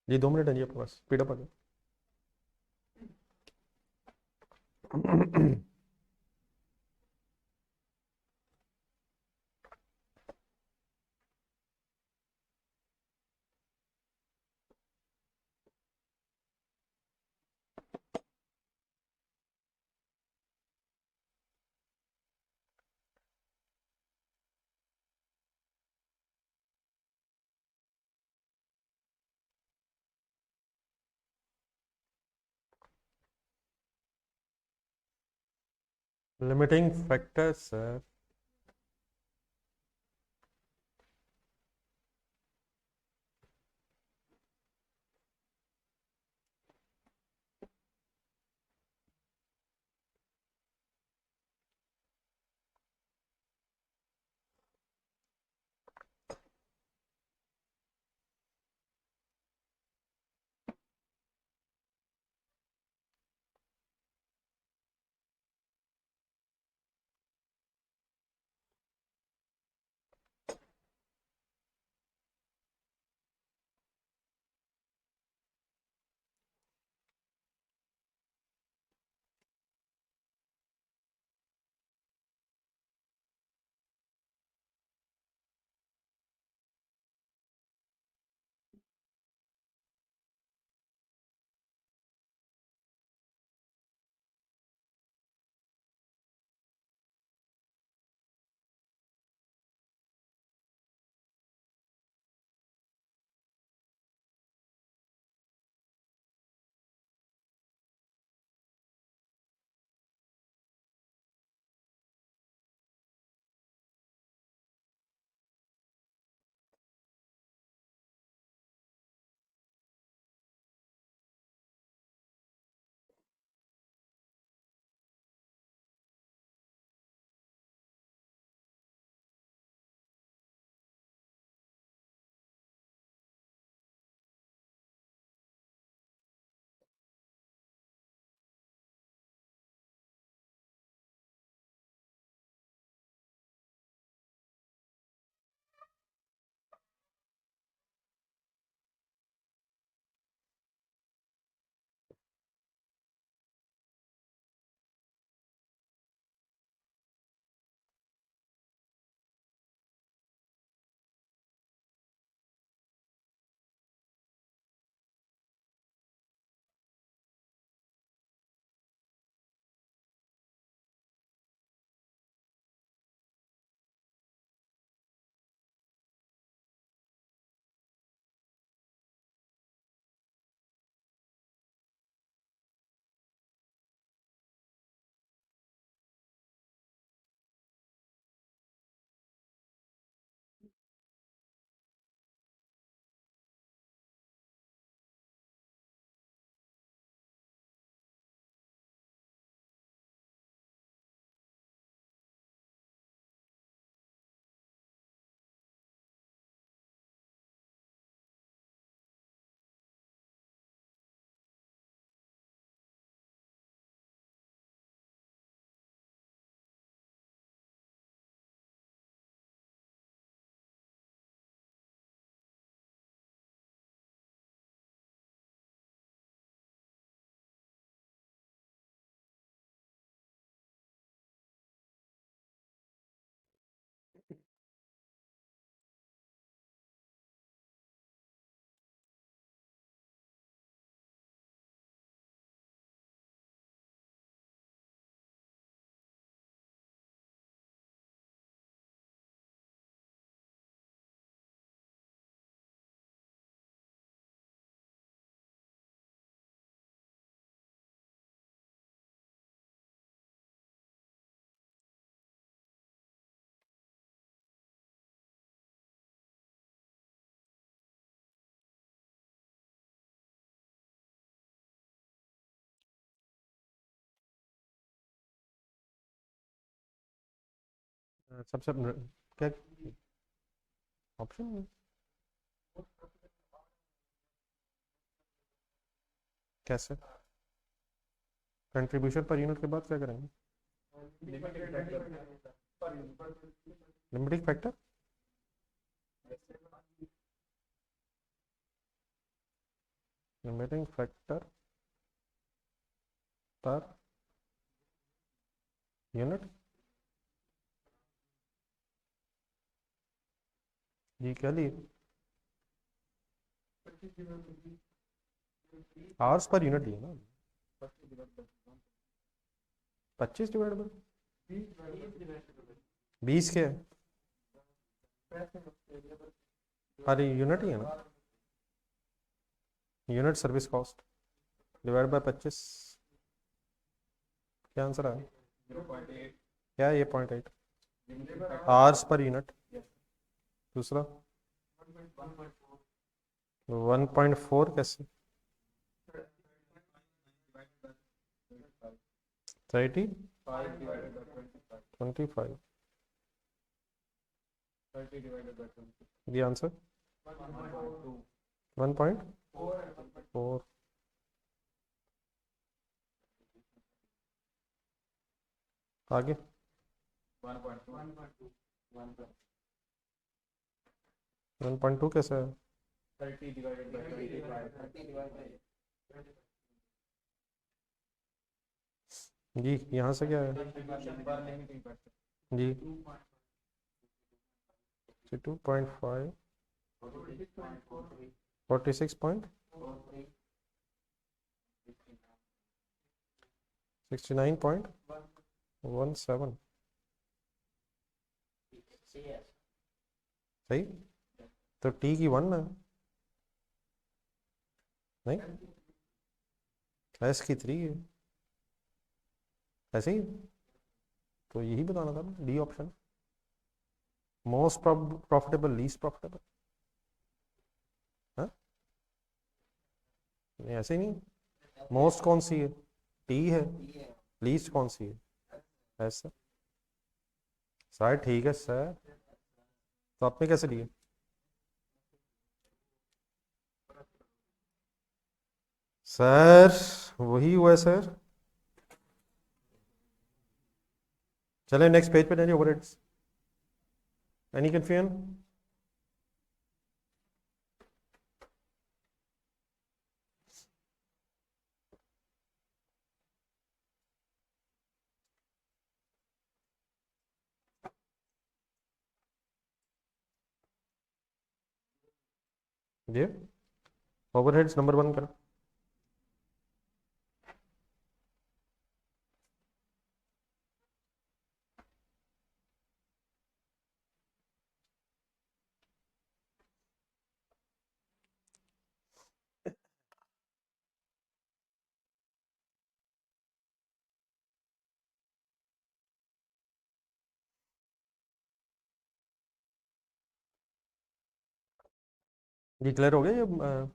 जी 2 minute है जी आपके पास, speed up आ जाओ। Limiting factor sir. सबसे क्या ऑप्शन कैसे? कंट्रीब्यूशन पर यूनिट के बाद क्या करेंगे? Limiting factor. Limiting factor per unit. जी क्या लिए? आवर्स पर यूनिट लिए ना। 25 डिवाइड बाई 20 के अरे यूनिट ही है ना। Unit service cost divide by 25। क्या आंसर है? क्या है ये? 0.8 आवर्स पर यूनिट। दूसरा 1.4 कैसे? 25 ये आंसर 1.4। आगे 1.2 कैसे है? जी यहाँ से क्या है? जी 2.5 46.69.17 सही। तो टी की 1 है नहीं, एस की 3 है ऐसे ही। तो यही बताना था ना, D option most profitable least profitable. हाँ नहीं ऐसे ही नहीं। मोस्ट कौन सी है? टी है। लीस्ट कौन सी है? एस है। सर ठीक है सर। तो आपने कैसे लिए? सर वही हुआ है सर। चले नेक्स्ट पेज पे जाइए। Overheads any confusion? जी ओवरहेड्स नंबर 1 करो। जी क्लियर हो गया ये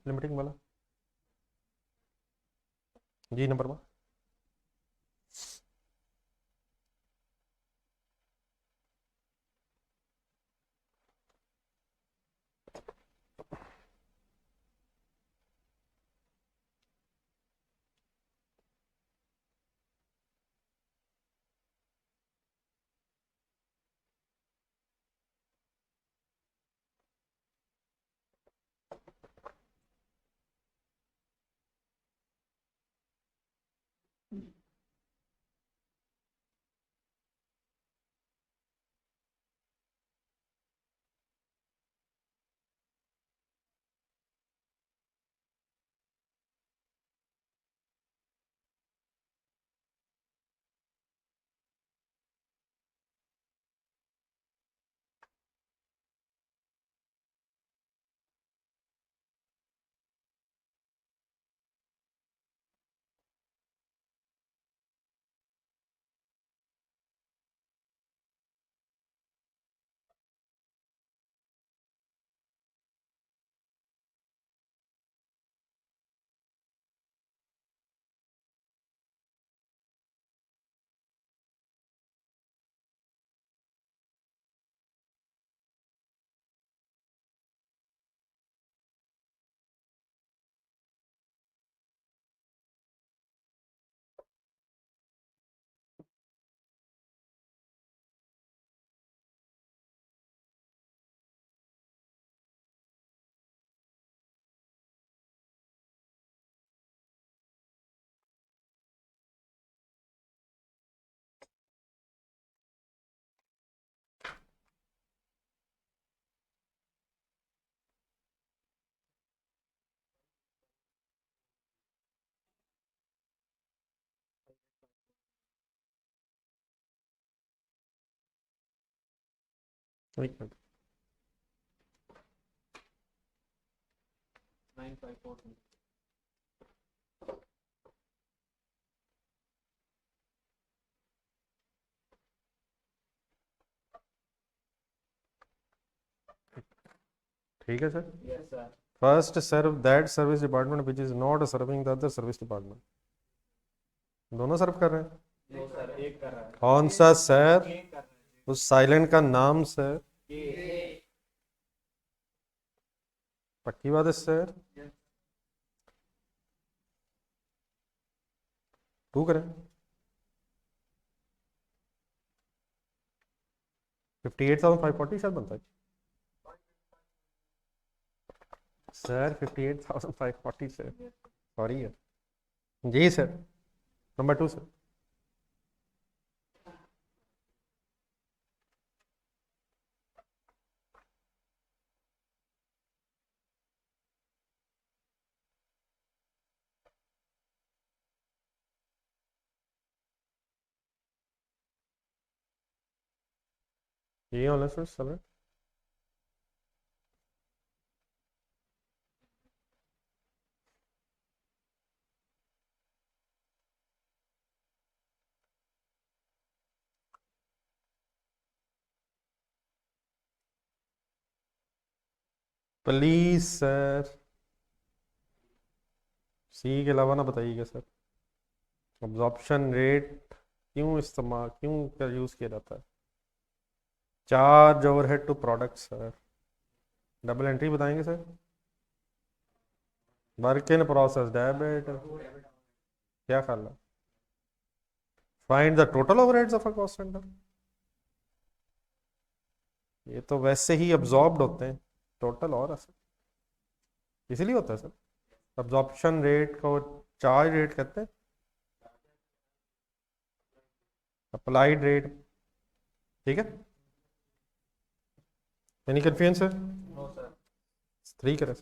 लिमिटिंग वाला? जी नंबर 1। एक मिनट। 9542। ठीक है sir. Yes sir. First serve that service department which is not serving the other service department. दोनों सर्व कर रहे हैं। नो सर, एक कर रहा है। कौन सा सर? एक कर रहा है। उस साइलेंट का नाम सर। ये पक्की बात है सर। टू करें। 58,540 शायद बनता है सर। 58,540 सर। सॉरी है जी सर। Number two sir. ये वाला sir sir. Please sir. C के अलावा ना बताइएगा सर। अब्जॉर्प्शन रेट क्यों यूज किया जाता है? Charge overhead to product sir. Double entry बताएंगे sir. Work in process debit. क्या ख्याल है? Find the total overheads of a cost centre. ये तो वैसे ही अब्जॉर्ब्ड होते हैं। टोटल और सर इसीलिए होता है सर। अब्जॉर्प्शन रेट को चार्ज रेट कहते हैं। Applied rate. ठीक है। Any confusion sir? No sir. Three करें।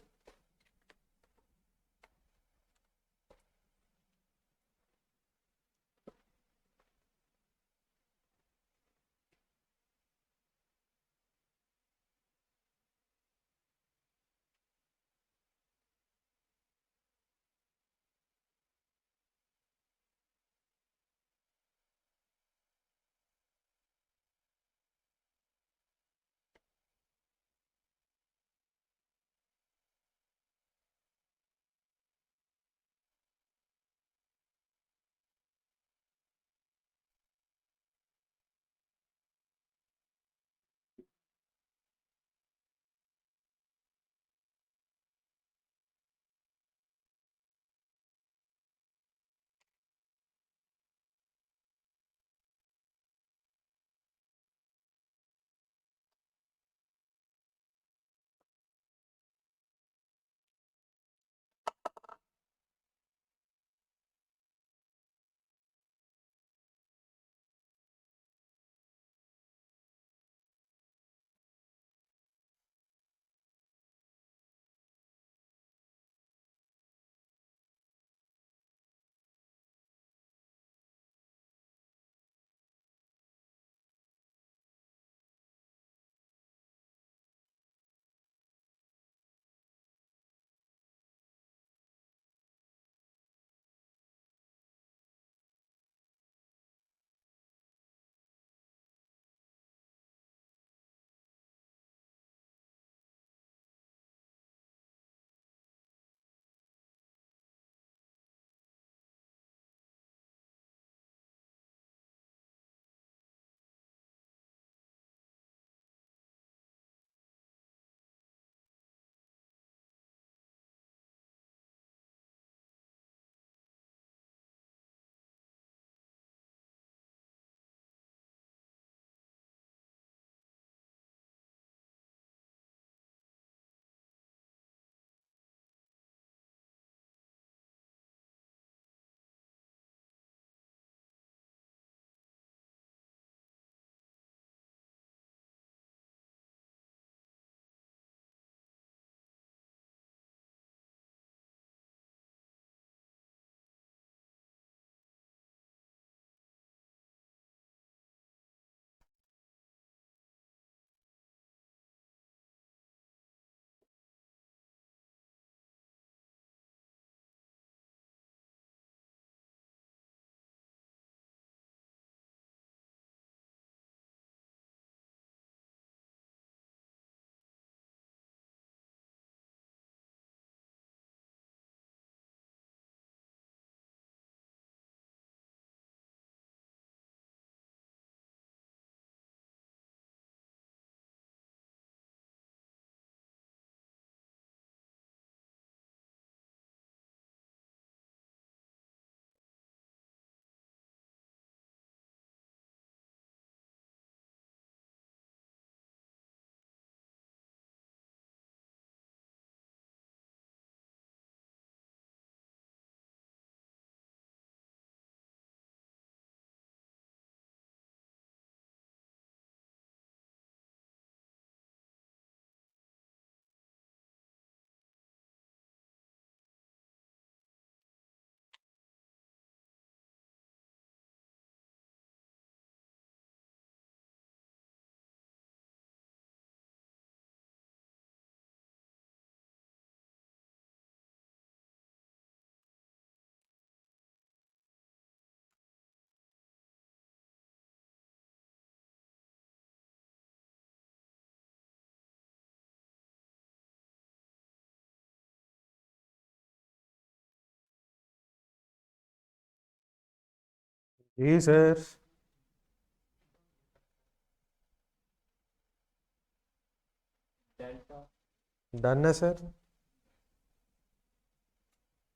जी सर। डेल्टा डन है सर।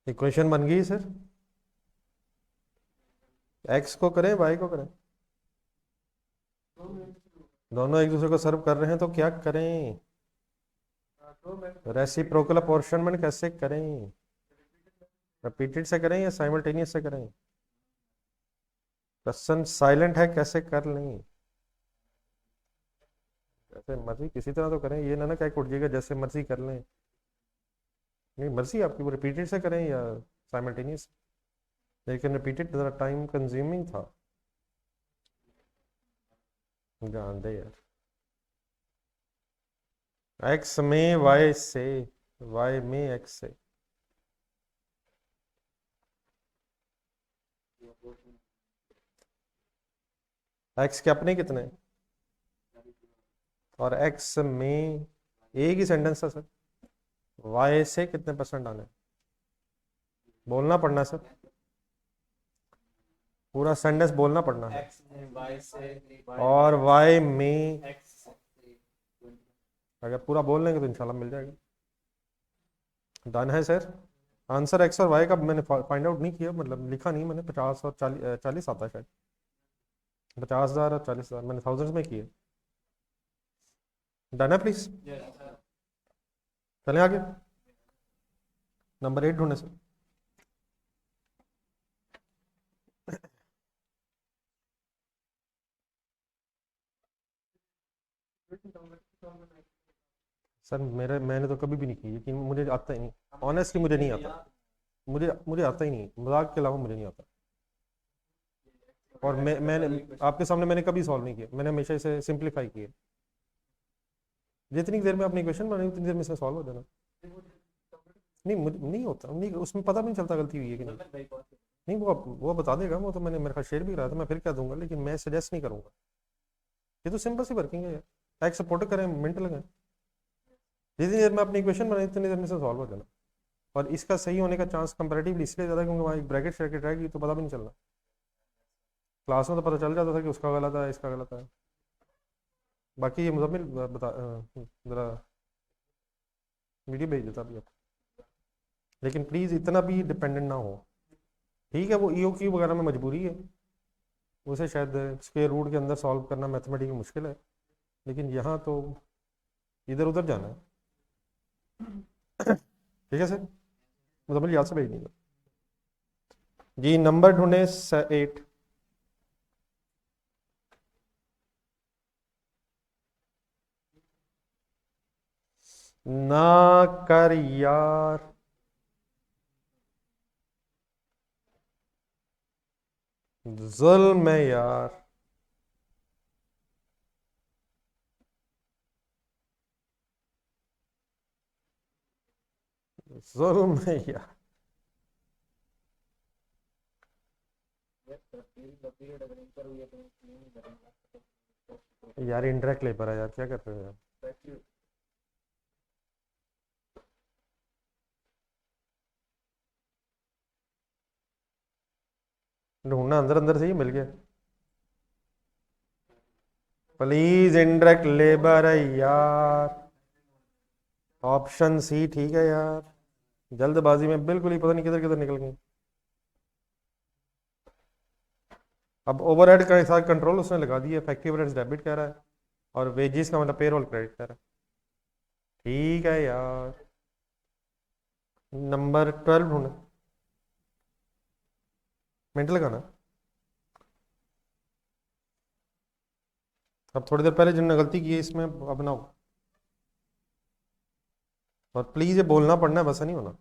इक्वेशन बन गई सर। एक्स को करें वाई को करें? दोनों एक दूसरे को सर्व कर रहे हैं तो क्या करें? रेसिप्रोकल अपॉर्शनमेंट कैसे करें? रिपीटेड से करें या साइमल्टेनियस से करें? क्वेश्चन साइलेंट है, कैसे कर लें? जैसे मर्जी किसी तरह तो करें, ये ना क्या उठ जाएगा जैसे मर्जी कर लें। नहीं, मर्जी आपकी, वो रिपीटेड से करें या साइमल्टेनियस। लेकिन रिपीटेड ज़रा टाइम कंज्यूमिंग था। जान दे यार। एक्स में वाई से, वाई में एक्स से। एक्स के अपने कितने, और एक्स में एक ही सेंटेंस था सर। वाई से कितने परसेंट आने, बोलना पड़ना सर, पूरा सेंटेंस बोलना पड़ना है। एक्स में वाई से और वाई में, एक्स से अगर पूरा बोल लेंगे तो इंशाल्लाह मिल जाएगा। डन है सर। आंसर एक्स और वाई का मैंने फाइंड आउट नहीं किया, मतलब लिखा नहीं मैंने। 50 और 40 आता है शायद। 50,000 और 40,000 मैंने थाउजेंड्स में किए। डन है प्लीज। Yes sir. चलें आगे। नंबर 8 ढूंढे सर। सर मैंने तो कभी भी नहीं की, लेकिन मुझे आता ही नहीं। ऑनेस्टली मुझे नहीं आता। मुझे मुझे आता ही नहीं, मजाक के अलावा मुझे नहीं आता। और मैंने आपके सामने मैंने कभी सॉल्व नहीं किया, मैंने हमेशा इसे सिंप्लीफाई किया। जितनी देर में अपनी क्वेश्चन बनाई उतनी देर में इसमें सॉल्व हो जाना। नहीं, मुझे नहीं होता, नहीं उसमें पता भी नहीं चलता गलती हुई है कि नहीं। नहीं, वो बता देगा, वो तो मैंने मेरे पास शेयर भी रहा था, मैं फिर क्या दूंगा, लेकिन मैं सजेस्ट नहीं करूंगा। ये तो सिंपल सी वर्किंग है यार। एक सपोर्ट करें, मिनट लगाएं, जितनी देर में अपनी इक्वेशन बनाई उतनी देर में से सॉल्व हो जाना। और इसका सही होने का चांस कंपैरेटिवली इसलिए ज़्यादा क्योंकि वहाँ एक ब्रैकेट श्रैकेट रहेगी तो पता भी नहीं चलना। क्लास में तो पता चल जाता था कि उसका गलत है, इसका गलत है। बाकी ये मुजम्मिल बता ज़रा वीडियो भेज देता अभी आप। लेकिन प्लीज़ इतना भी डिपेंडेंट ना हो। ठीक है, वो ईओ क्यू वगैरह में मजबूरी है, उसे शायद स्क्वायर रूट के अंदर सॉल्व करना मैथमेटिकली मुश्किल है, लेकिन यहाँ तो इधर उधर जाना है। ठीक है सर, मुजम्मिल याद से भेज दीजिए जी। नंबर ढूंढे 8। ना कर यार, जुल्म है यार, जुल्म है यार। यार इंटरेक्ट ले पा रहा है यार, क्या कर रहे हो यार? ढूंढना अंदर अंदर से ही मिल गया। प्लीज इंटरेक्ट लेबर है यार। ऑप्शन सी ठीक है यार, जल्दबाजी में बिल्कुल ही पता नहीं किधर किधर निकल गई। अब ओवरहेड का साथ कंट्रोल उसने लगा दिया, फैक्ट्री ओवरहेड्स डेबिट कह रहा है, और वेजेस का मतलब पेरोल क्रेडिट कह रहा है। ठीक है यार। नंबर 12 ढूंढे, मिनट लगाना। अब थोड़ी देर पहले जिन्होंने गलती की है इसमें अब ना हो। और प्लीज ये बोलना पड़ना है, वैसा नहीं होना।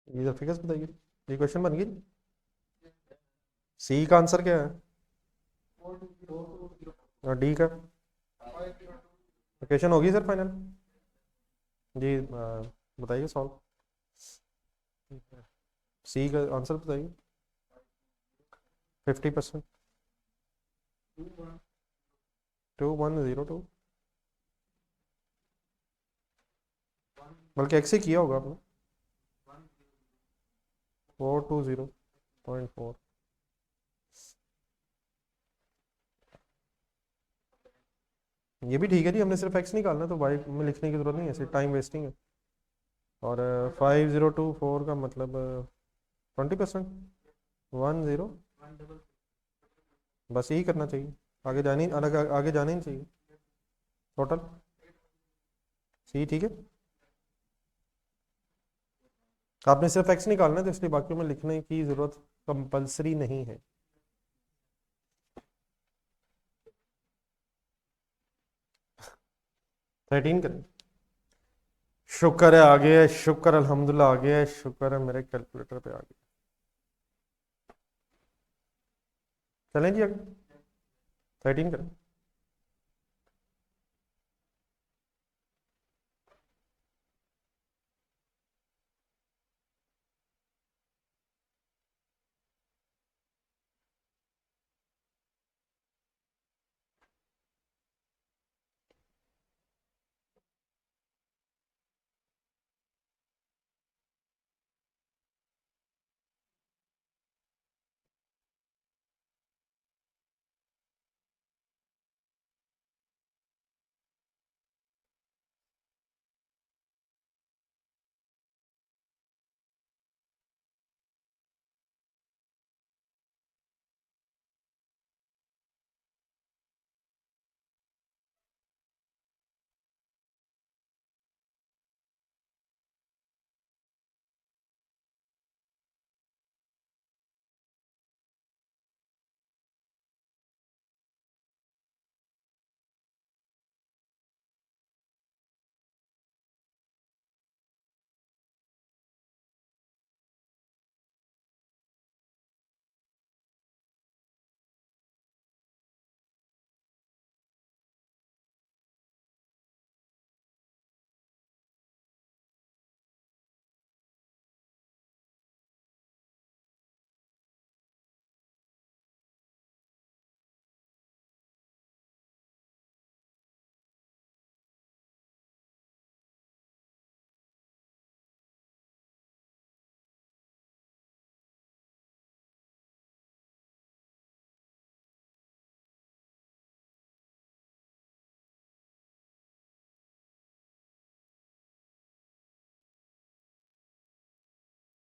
ये फिगर्स बताइए, ये क्वेश्चन बन गई। सी का आंसर क्या है और डी का? क्वेश्चन होगी सर फाइनल जी, बताइए सॉल्व। सी का आंसर बताइए। 50%। 2102, बल्कि एक्स ही किया होगा आपने। 420.4। ये भी ठीक है जी, हमने सिर्फ एक्स निकालना तो वाई में लिखने की जरूरत नहीं है, सिर्फ टाइम वेस्टिंग है। और 5024 का मतलब 20%। 10, बस यही करना चाहिए, आगे जाने ही नहीं चाहिए। टोटल सी ठीक है। आपने सिर्फ एक्स निकालना है तो इसलिए बाकी में लिखने की जरूरत कंपलसरी नहीं है। थर्टीन करें। शुक्र है आ गया है, शुक्र अल्हम्दुलिल्लाह आ गया है, शुक्र है मेरे कैलकुलेटर पे आ गया। चलें जी आगे। 13 करें।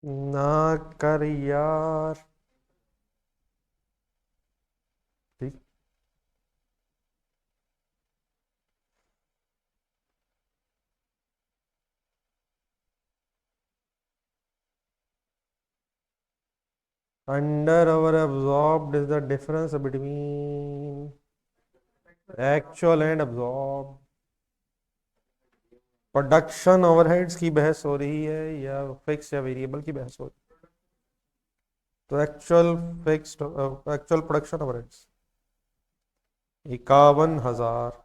ना कर यार। ठीक। अंडर और absorbed is the difference between actual and absorbed। Production overheads की बहस हो रही है या फिक्स या वेरिएबल की बहस हो रही है? तो एक्चुअल प्रोडक्शन ओवरहेड्स 51,000।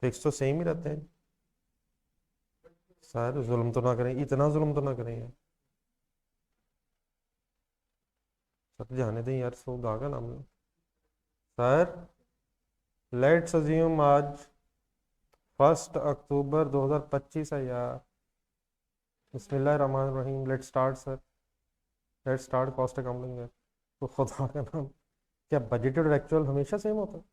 फिक्स तो सेम ही रहते हैं सर, जुल्म तो ना करें, इतना जुल्म तो ना करें यार। सर जाने दें यार, सो गागा नाम लो। सर लेट्स अज्यूम आज 1 अक्टूबर 2025 है यार। बिस्मिल्लाहिर्रहमानिर्रहीम, let's start sir, let's start cost accounting है। तो खुदा का नाम, क्या बजटेड और एक्चुअल हमेशा सेम होता है?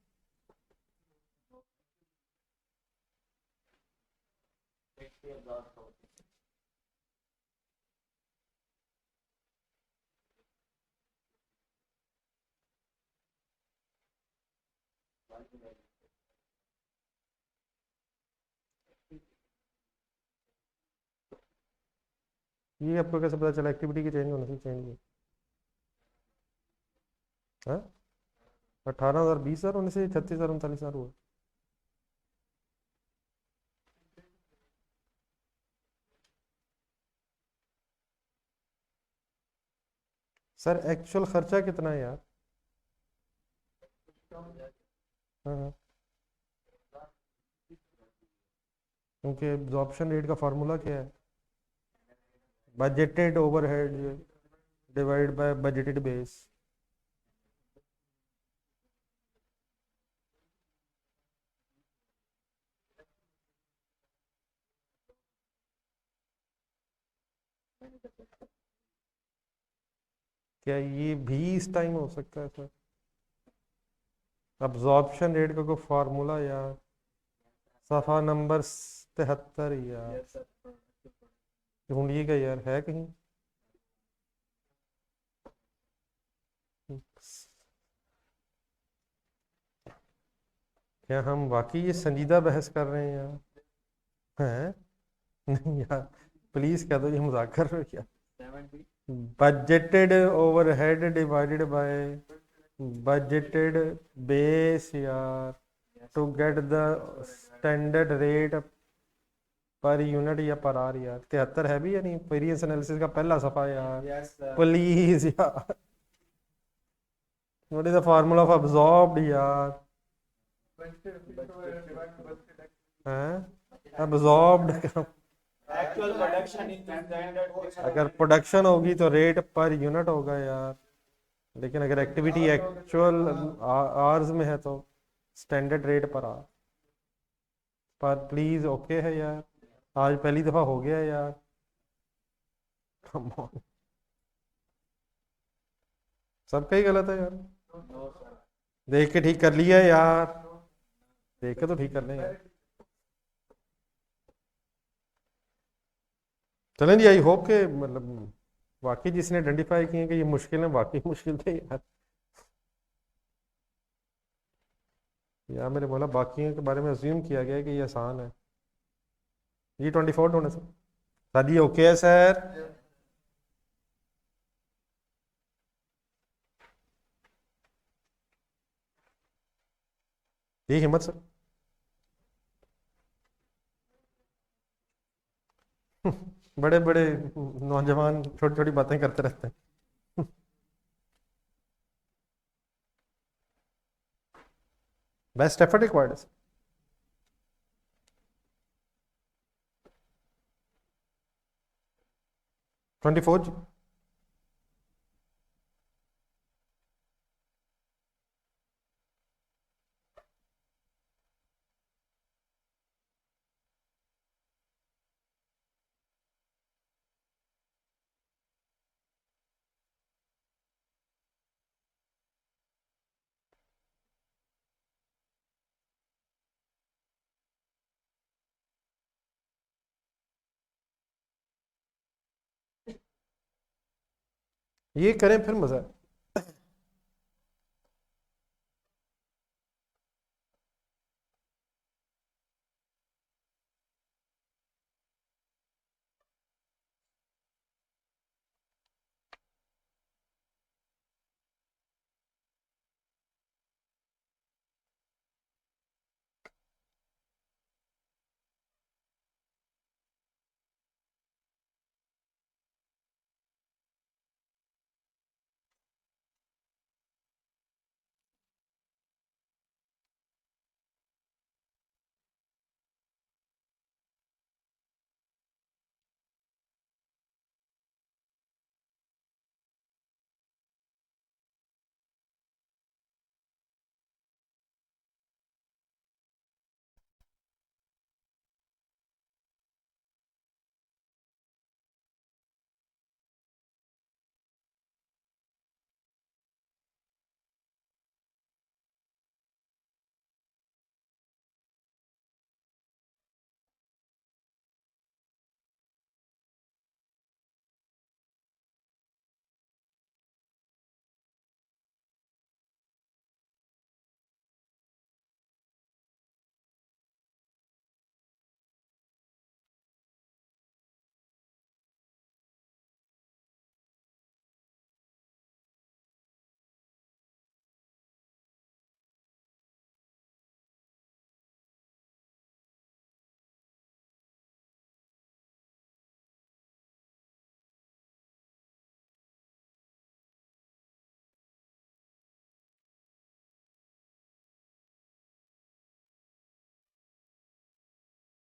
ये आपको कैसे पता चला एक्टिविटी की चेंज होने से चेंज हुई? हाँ 18,000, 20,000 होने से 36,000 39,000 हुआ। सर एक्चुअल खर्चा कितना है यार? हाँ, क्योंकि एब्जॉर्प्शन रेट का फार्मूला क्या है? Budgeted overhead divide by budgeted base. क्या ये भी इस टाइम हो सकता है सर? अब्जॉर्प्शन रेट का कोई फार्मूला यार? सफ़ा नंबर 73 यार। Yes, sir. ढूंढिएगा यार, है कहीं? क्या हम वाकई ये संजीदा बहस कर रहे हैं यार? हैं? नहीं यार, प्लीज कह दो ये मजाक कर रहे हो क्या? 70. Budgeted overhead divided by budgeted base यार, to get the standard rate per unit या पर आर यार। 73 है भी या नहीं? वेरिएंस एनालिसिस का पहला सफा यार। Yes, sir. प्लीज यार, what is the formula of absorbed यार? हैं? Absorbed Actual production in standard. अगर प्रोडक्शन होगी तो रेट पर यूनिट होगा यार, लेकिन अगर एक्टिविटी एक्चुअल आवर्स में है तो स्टैंडर्ड रेट पर आर। पर प्लीज ओके है यार, आज पहली दफा हो गया है यार। कम ऑन, सबका ही गलत है यार। No, sir. देख के ठीक कर लिया यार, देख के तो ठीक कर लें यार। चलें जी, आई होप के मतलब वाकई जिसने आइडेंटिफाई किए कि ये मुश्किल है, वाकई मुश्किल थे यार। यार मैंने बोला बाकियों के बारे में अज्यूम किया गया है कि ये आसान है। ये 24 होने से सर, ये ओके है सर? ये हिम्मत सर। बड़े बड़े नौजवान छोटी छोटी बातें करते रहते हैं। बेस्ट एफर्ट रिक्वायर्ड है। 24 जी। ये करें फिर मजा है।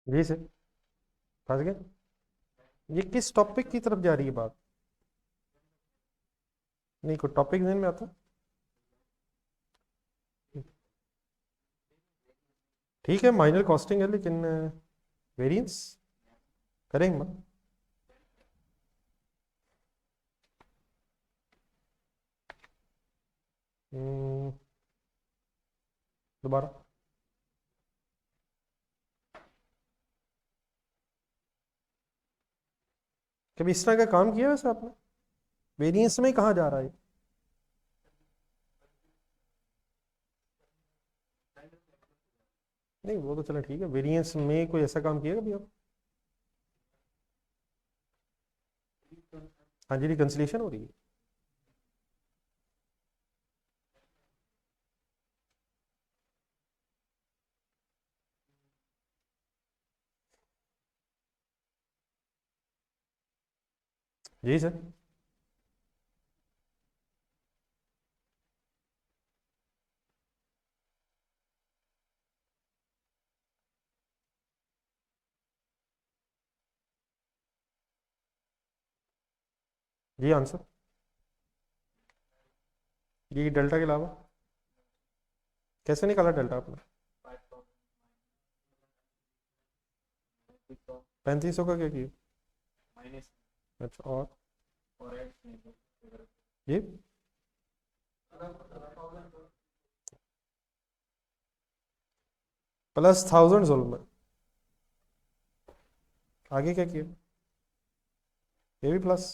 जी सर, फंस गए। ये किस टॉपिक की तरफ जा रही है बात? नहीं, कोई टॉपिक ध्यान में आता? ठीक है, माइनर कॉस्टिंग है, लेकिन वेरिएंस करेंगे मत। हम्म, दोबारा। कभी इस तरह का काम किया वैसे आपने? वेरिएंस में कहाँ जा रहा है? नहीं, वो तो चलो ठीक है, वेरिएंस में कोई ऐसा काम किया कभी आप? हाँ जी, रिकंसिलिएशन हो रही है। जी सर। जी आंसर। जी डेल्टा के अलावा कैसे निकाला डेल्टा आपने? 3500 का क्या किया? माइनस अच्छा, और और ये प्लस 1000 जुल्म है। आगे क्या किया? ये भी प्लस।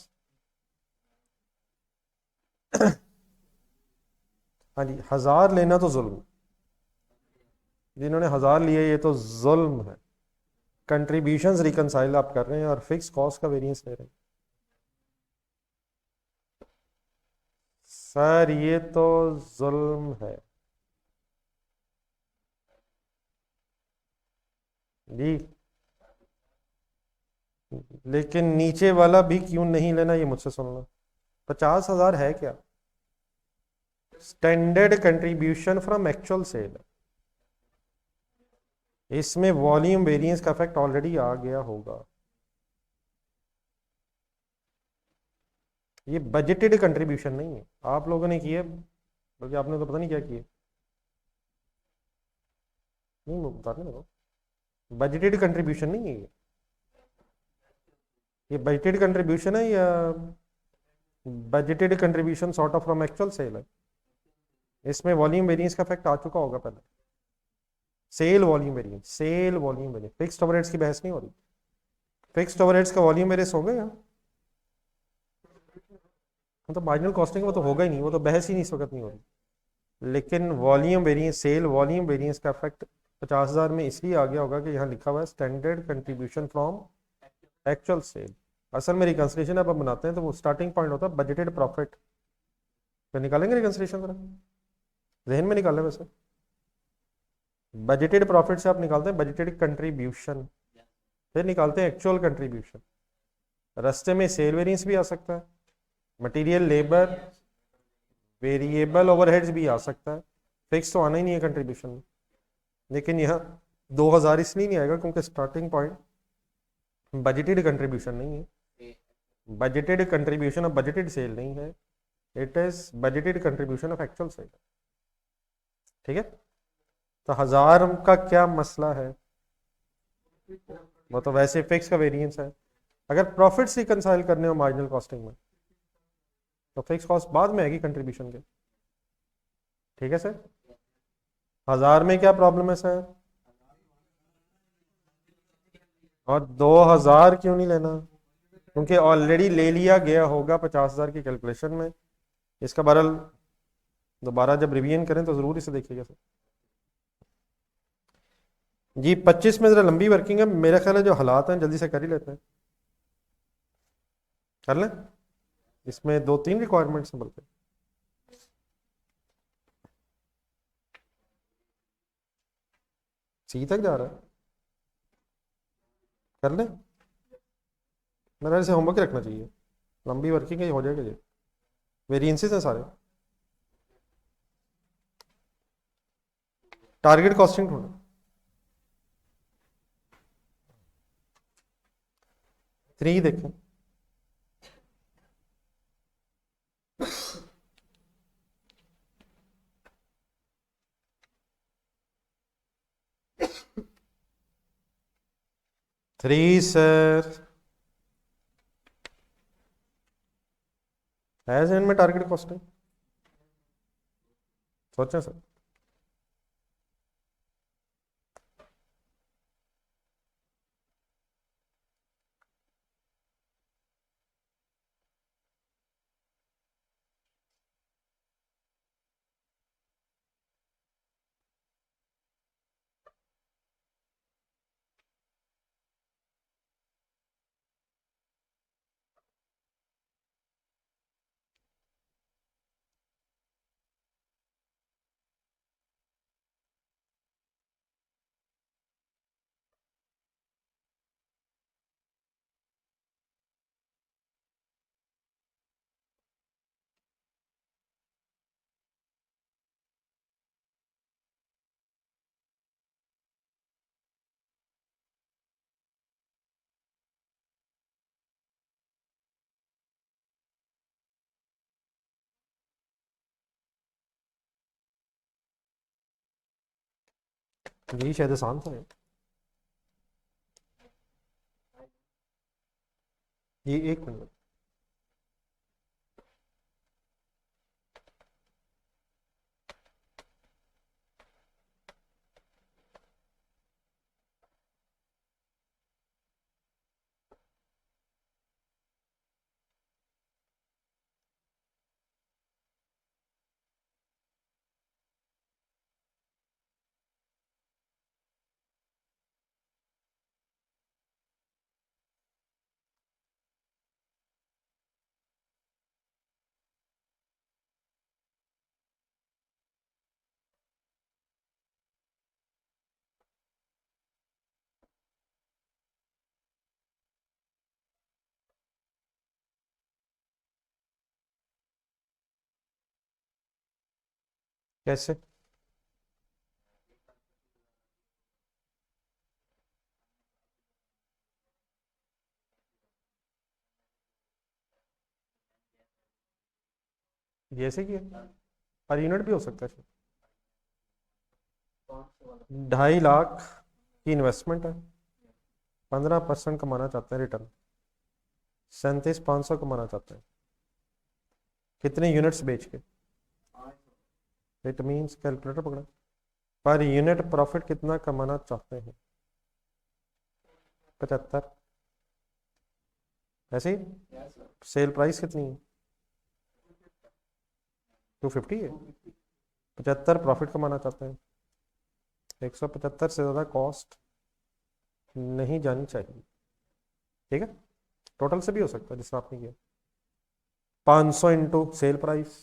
हाँ जी, 1000 लेना तो जुल्म, जिन्होंने 1000 लिए ये तो जुल्म है। कंट्रीब्यूशंस रिकंसाइल आप कर रहे हैं और फिक्स कॉस्ट का वेरिएंस ले रहे हैं। सर ये तो जुल्म है जी। लेकिन नीचे वाला भी क्यों नहीं लेना, ये मुझसे सुनना। 50,000 है क्या? Standard contribution from actual sale, इसमें वॉल्यूम वेरिएंस का इफेक्ट ऑलरेडी आ गया होगा। ये बजटेड कंट्रीब्यूशन नहीं है, आप लोगों ने किया, बल्कि आपने तो पता नहीं क्या किया। नहीं, मैं बताने लगा, बजटेड कंट्रीब्यूशन नहीं है ये बजटेड कंट्रीब्यूशन है या budgeted contribution sort of from actual sale है। इसमें वॉल्यूम वेरिएंस का इफेक्ट आ चुका होगा पहले। Sale volume variance, fixed overheads की बहस नहीं हो रही। फिक्स्ड ओवरहेड्स का वॉल्यूम वेरिएंस हो गया, तो मार्जिनल कॉस्टिंग वो तो होगा ही नहीं, वो तो बहस ही नहीं इस वक्त नहीं हो रही। लेकिन volume variance, sale volume variance का इफेक्ट 50,000 में इसलिए आ गया होगा कि यहाँ लिखा हुआ है standard contribution from actual sale. असल में रिकंसिलिएशन अब हम बनाते हैं तो वो स्टार्टिंग पॉइंट होता है बजटेड प्रॉफिट। तो निकालेंगे रिकंसिलिएशन जरा, जहन में निकालें वैसे। बजटेड प्रॉफिट से आप निकालते हैं बजटेड कंट्रीब्यूशन, फिर निकालते हैं एक्चुअल कंट्रीब्यूशन। रास्ते में सेल वेरिएंस भी आ सकता है, मटेरियल लेबर वेरिएबल ओवरहेड्स भी आ सकता है, फिक्स तो आना ही नहीं है कंट्रीब्यूशन में। लेकिन यहाँ 2000 इसलिए नहीं आएगा क्योंकि स्टार्टिंग पॉइंट बजटेड कंट्रीब्यूशन नहीं है। Budgeted contribution of budgeted sale नहीं है, it is budgeted contribution of actual sale. ठीक है, तो 1000 का क्या मसला है? वो तो वैसे फिक्स का वेरिएंस है। अगर प्रॉफिट्स रिकंसाइल करने हो मार्जिनल कॉस्टिंग में तो फिक्स कॉस्ट बाद में आएगी कंट्रीब्यूशन के। ठीक है सर, 1000 में क्या प्रॉब्लम है सर? और 2000 क्यों नहीं लेना? क्योंकि ऑलरेडी ले लिया गया होगा 50,000 की कैलकुलेशन में। इसका बहरहाल दोबारा जब रिवीजन करें तो जरूर इसे देखिएगा सर। जी 25 में जरा लंबी वर्किंग है, मेरा ख्याल है जो हालात हैं जल्दी से कर ही लेते हैं। कर लें, इसमें 2-3 रिक्वायरमेंट्स हैं बल्कि। सी तक जा रहा है, कर लें। मेरा ऐसे होमवर्क रखना चाहिए, लंबी वर्किंग है, ये हो जाएगा जी। वेरिएंसेस हैं सारे, टारगेट कॉस्टिंग ढूंढो। 3 देखें, थ्री सर एज एन में टारगेट कॉस्टिंग सोचें सर। ये शायद आसान था ये 1 मिनट। कैसे? जैसे कि पर यूनिट भी हो सकता है। 2.5 लाख की इन्वेस्टमेंट है, 15% कमाना चाहते हैं रिटर्न, 37,500 कमाना चाहते हैं, कितने यूनिट्स बेच के? इट मीन्स कैलकुलेटर पकड़ा, पर यूनिट प्रॉफिट कितना कमाना चाहते हैं? 75। ऐसे ही सेल प्राइस कितनी है? 250 है, 75 प्रॉफिट कमाना चाहते हैं, 175 से ज़्यादा कॉस्ट नहीं जानी चाहिए। ठीक है, टोटल से भी हो सकता है जिसमें आपने किया 500 into sale price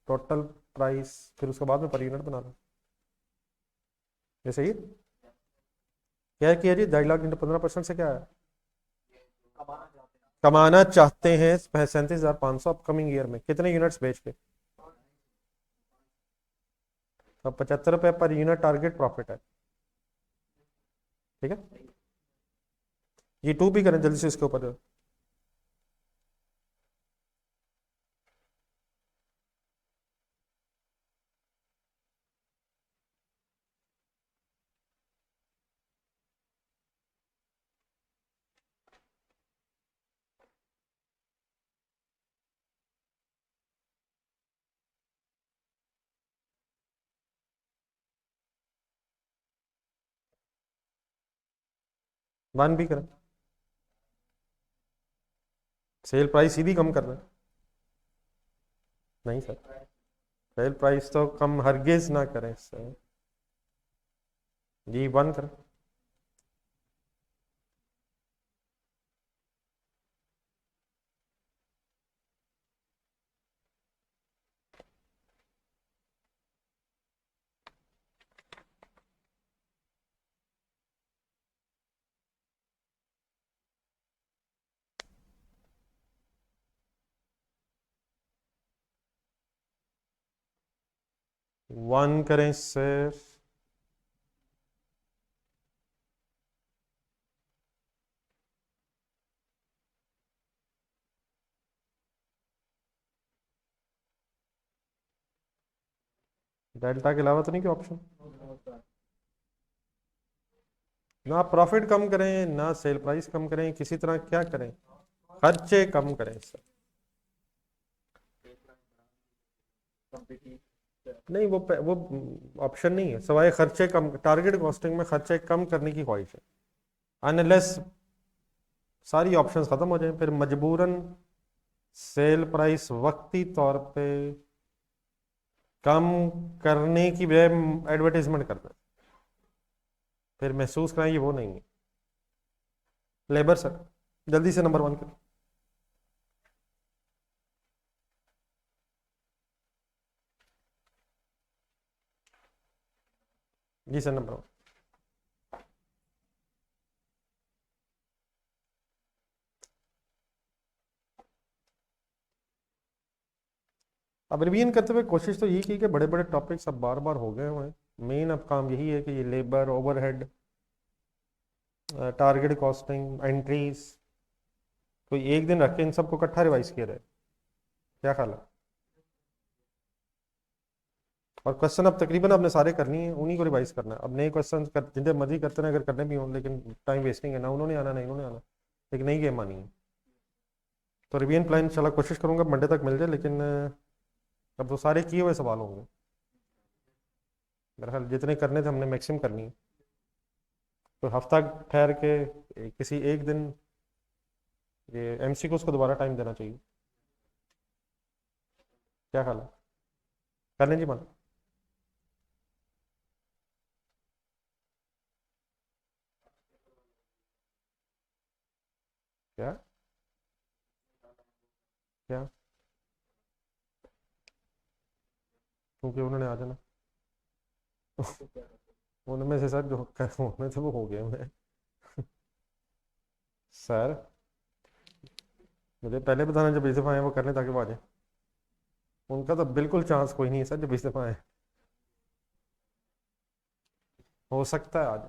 total price, फिर उसके बाद में पर यूनिट बनाना। ये सही है? क्या किया जी? 2.5 लाख इंटू 15% से क्या है? कमाना चाहते हैं 37,500 अपकमिंग ईयर में, कितने यूनिट्स बेच के? तो 75 रुपये पर यूनिट टारगेट प्रॉफिट है। ठीक है, ये 2 भी करें जल्दी से इसके ऊपर। 1 भी करें, सेल प्राइस सीधी कम करना है। नहीं सर, सेल प्राइस तो कम हरगिज ना करें सर जी, 1 करें। वन करें सर, डेल्टा के अलावा तो नहीं कोई ऑप्शन? No, sir. ना प्रॉफिट कम करें ना सेल प्राइस कम करें, किसी तरह क्या करें? खर्चे कम करें सर। नहीं, वो ऑप्शन नहीं है, सवाए खर्चे कम, टारगेट कॉस्टिंग में खर्चे कम करने की ख्वाहिश है। अनलेस सारी ऑप्शंस खत्म हो जाए, फिर मजबूरन सेल प्राइस वक्ती तौर पे कम करने की बजाय एडवर्टीजमेंट करना है, फिर महसूस कराएं, ये वो नहीं है। लेबर सर, जल्दी से नंबर 1 करें। जी सर, नंबर 1। अब रिवीजन करते हुए कोशिश तो यही की कि बड़े बड़े टॉपिक्स अब बार बार हो गए हुए हैं। मेन अब काम यही है कि ये labour, overhead, target costing, entries, कोई एक दिन रख के इन सबको इकट्ठा रिवाइज किया जाए। क्या ख्याल है? और क्वेश्चन अब तकरीबन आपने सारे करनी है, उन्हीं को रिवाइज करना है। अब नए क्वेश्चन जितने मर्जी करते हैं, अगर करने भी हों, लेकिन टाइम वेस्टिंग है, ना उन्होंने आना ना इन्होंने आना, लेकिन नई गेम आनी है। तो रिवीजन प्लान इंशाल्लाह कोशिश करूंगा मंडे तक मिल जाए, लेकिन अब तो सारे किए हुए सवाल होंगे मेरे ख्याल, जितने करने थे हमने मैक्सिमम करनी है। तो हफ्ता ठहर के किसी एक दिन ये एमसीक्यूज को दोबारा टाइम देना चाहिए। क्या ख्याल है? कर लें जी मन? क्या क्या? क्योंकि उन्होंने आ जाना। उनमें से सर जो होने थे वो हो गए उन्हें। सर, मुझे पहले बताना जब इस दफ़ा आए वो करने, ताकि वो आ जाए। उनका तो बिल्कुल चांस कोई नहीं है सर, जब इस दफ़ा आए। हो सकता है आज।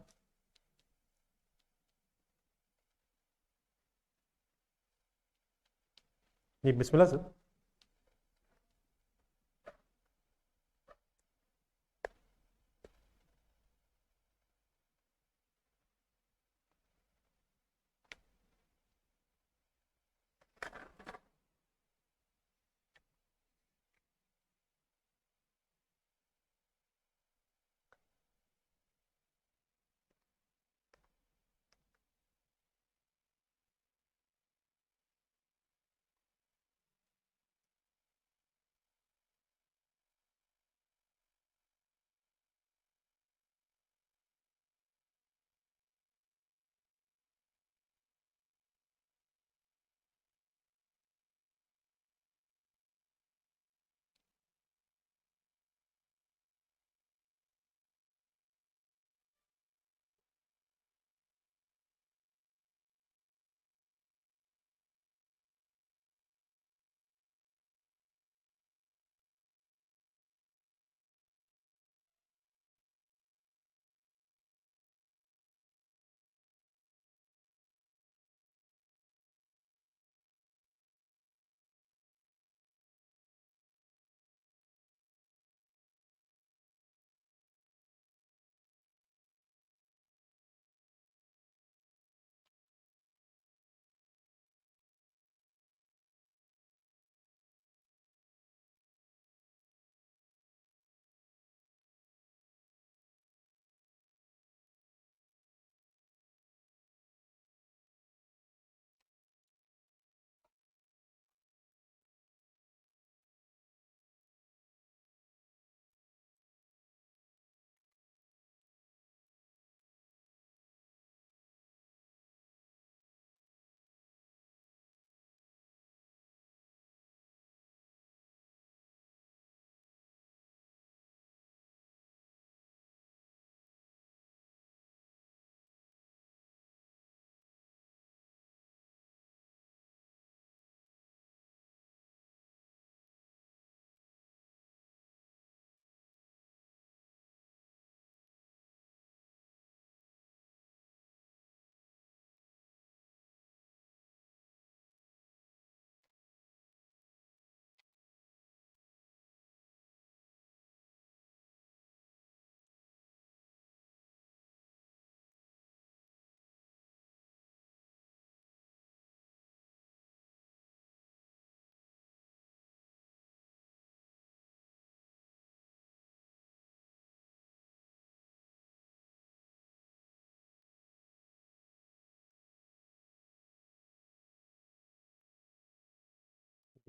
जी बिस्मिल्लाह सर।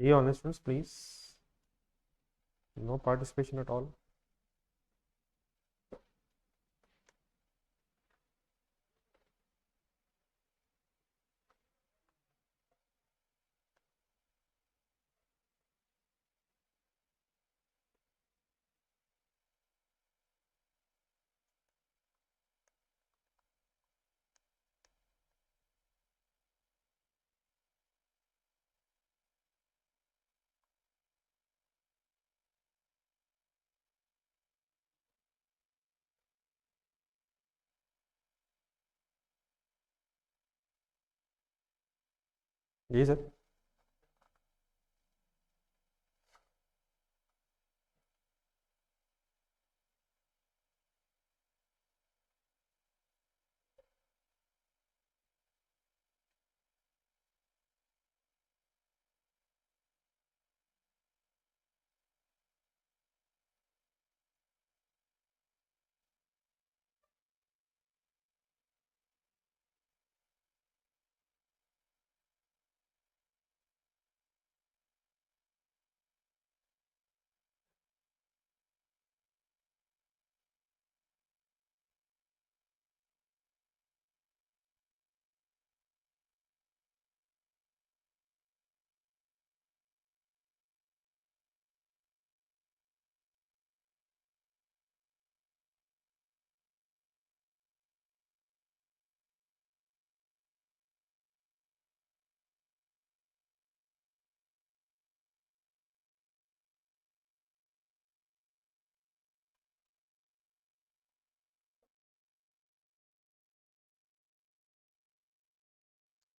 ये honour students please, no participation at all. जी सर.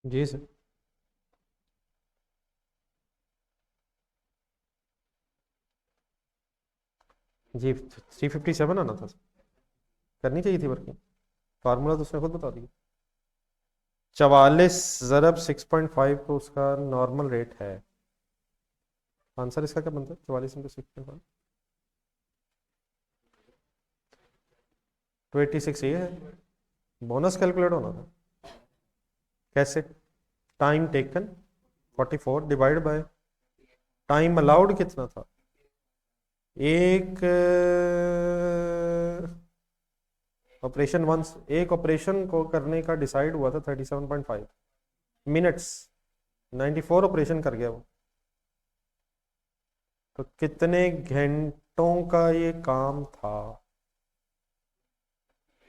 जी सर. जी 357 आना था. करनी चाहिए थी वर्किंग. फार्मूला तो उसने खुद बता दिया. 44 ज़रब 6.5 तो उसका नॉर्मल रेट है. आंसर इसका क्या बनता है? 44 इंटू 6.5 तो 86 ये है. बोनस कैलकुलेट होना था. कैसे? Time taken 44 divide by time allowed कितना था. एक ऑपरेशन वंस एक ऑपरेशन को करने का डिसाइड हुआ था 37.5 मिनट्स. 94 ऑपरेशन कर गया वो. तो कितने घंटों का ये काम था?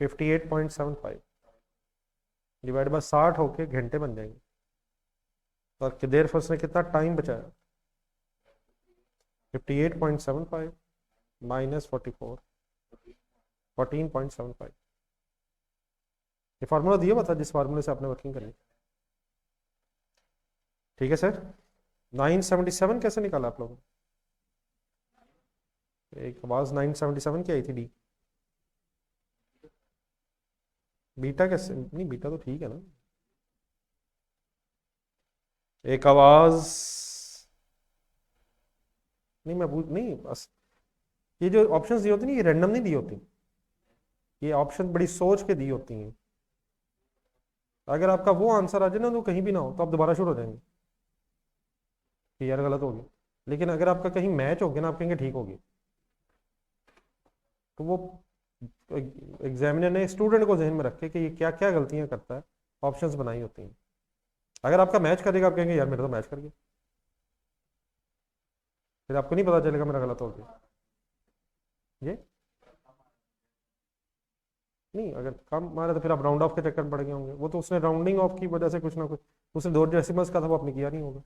58.75 डिवाइड बाय 60 होके घंटे बन जाएंगे. और देर फर्स्ट ने कितना टाइम बचाया? 58.75 माइनस 44 14.75. ये फार्मूला दिया हुआ था जिस फार्मूले से आपने वर्किंग करी. ठीक है सर. 977 कैसे निकाला आप लोगों ने? एक आवाज 977 की आई थी. डी बीटा कैसे? नहीं बीटा तो ठीक है ना. एक आवाज नहीं मैं पूछ नहीं बस. ये जो ऑप्शंस दी होती नहीं, ये रैंडम नहीं दी होती. ये ऑप्शन बड़ी सोच के दी होती हैं. अगर आपका वो आंसर आ जाए ना तो कहीं भी ना हो तो आप दोबारा शुरू हो जाएंगे कि यार गलत हो गया. लेकिन अगर आपका कहीं मैच हो गया ना आप कहेंगे ठीक हो गया. तो वो एग्जामिनर ने स्टूडेंट को जहन में रख के कि ये क्या क्या गलतियां करता है ऑप्शंस बनाई होती हैं. अगर आपका मैच करेगा आप कहेंगे यार मेरा तो मैच कर गया. फिर आपको नहीं पता चलेगा मेरा गलत हो गया. ये नहीं अगर कम मारे तो फिर आप राउंड ऑफ के चक्कर में पड़ गए होंगे. वो तो उसने राउंडिंग ऑफ की वजह से कुछ ना कुछ उसने 2 डेसिमल्स का था वो आपने किया नहीं होगा.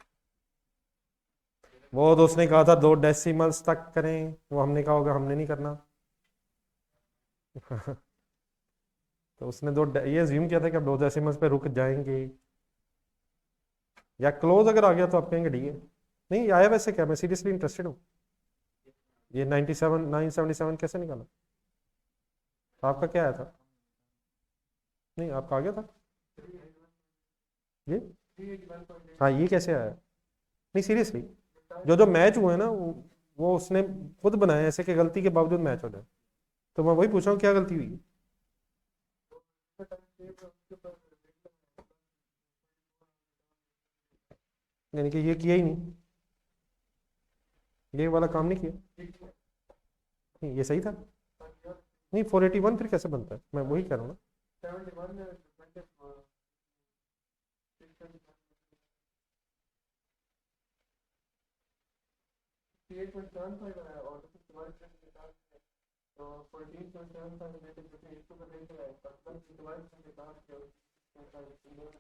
वो तो उसने कहा था 2 डेसिमल्स तक करें. वो हमने कहा होगा हमने नहीं करना. तो उसने ये अज्यूम किया था कि आप 2 डेसिमल्स पे रुक जाएंगे. या क्लोज अगर आ गया तो आप कहेंगे ठीक है. नहीं आया वैसे क्या, मैं सीरियसली इंटरेस्टेड हूँ. ये 977 कैसे निकाला? आपका क्या आया था? नहीं आपका आ गया था ये. हाँ ये कैसे आया? नहीं सीरियसली जो जो मैच हुए हैं ना वो उसने खुद बनाया ऐसे कि गलती के बावजूद मैच हो जाए. तो मैं वही पूछ रहा हूँ क्या गलती हुई? यानी कि ये किया ही नहीं. ये वाला काम नहीं किया, नहीं ये सही था, नहीं 481 फिर कैसे बनता है, मैं वही कह रहा हूँ ना।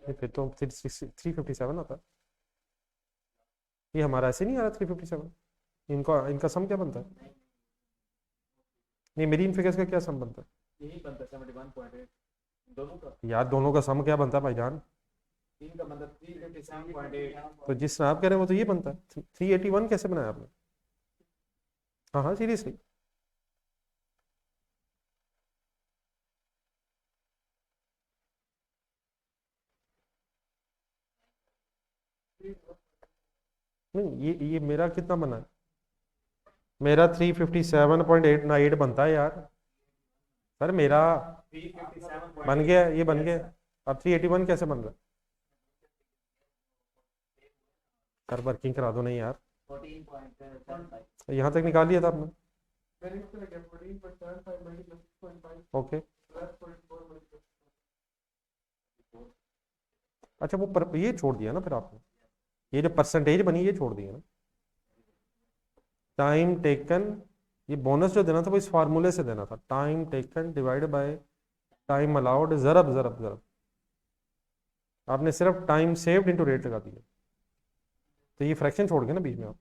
नहीं, फिर तो 357 आता है, ये हमारा ऐसे नहीं आ रहा 357, इनका इनका सम क्या बनता है, नहीं मेरी इन फिगर्स का क्या सम बनता यही बनता है 71.8 दोनों का, है यार, दोनों का सम क्या बनता है भाईजान, तीन का मतलब 357.8। तो जिस आप कह रहे हैं वो तो ये बनता है, 381 कैसे बनाया आपने, हाँ हाँ सीरियसली, नहीं ये मेरा कितना बना है, मेरा 357.8 बनता है यार, सर मेरा बन 357.8 गया, ये बन गया, अब 381 कैसे बन रहा है, सर वर्किंग करा दो नहीं यार, 14.75 यहाँ तक निकाल लिया था आपने, ओके, अच्छा वो ये छोड़ दिया ना फिर आपने, ये जो परसेंटेज बनी ये छोड़ दिया ना, टाइम टेकन, ये बोनस जो देना था वो इस फार्मूले से देना था, time taken divide by time allowed जरब जरब जरब, आपने सिर्फ टाइम सेव्ड इनटू रेट लगा दिया, तो ये फ्रैक्शन छोड़ गए ना बीच में आप,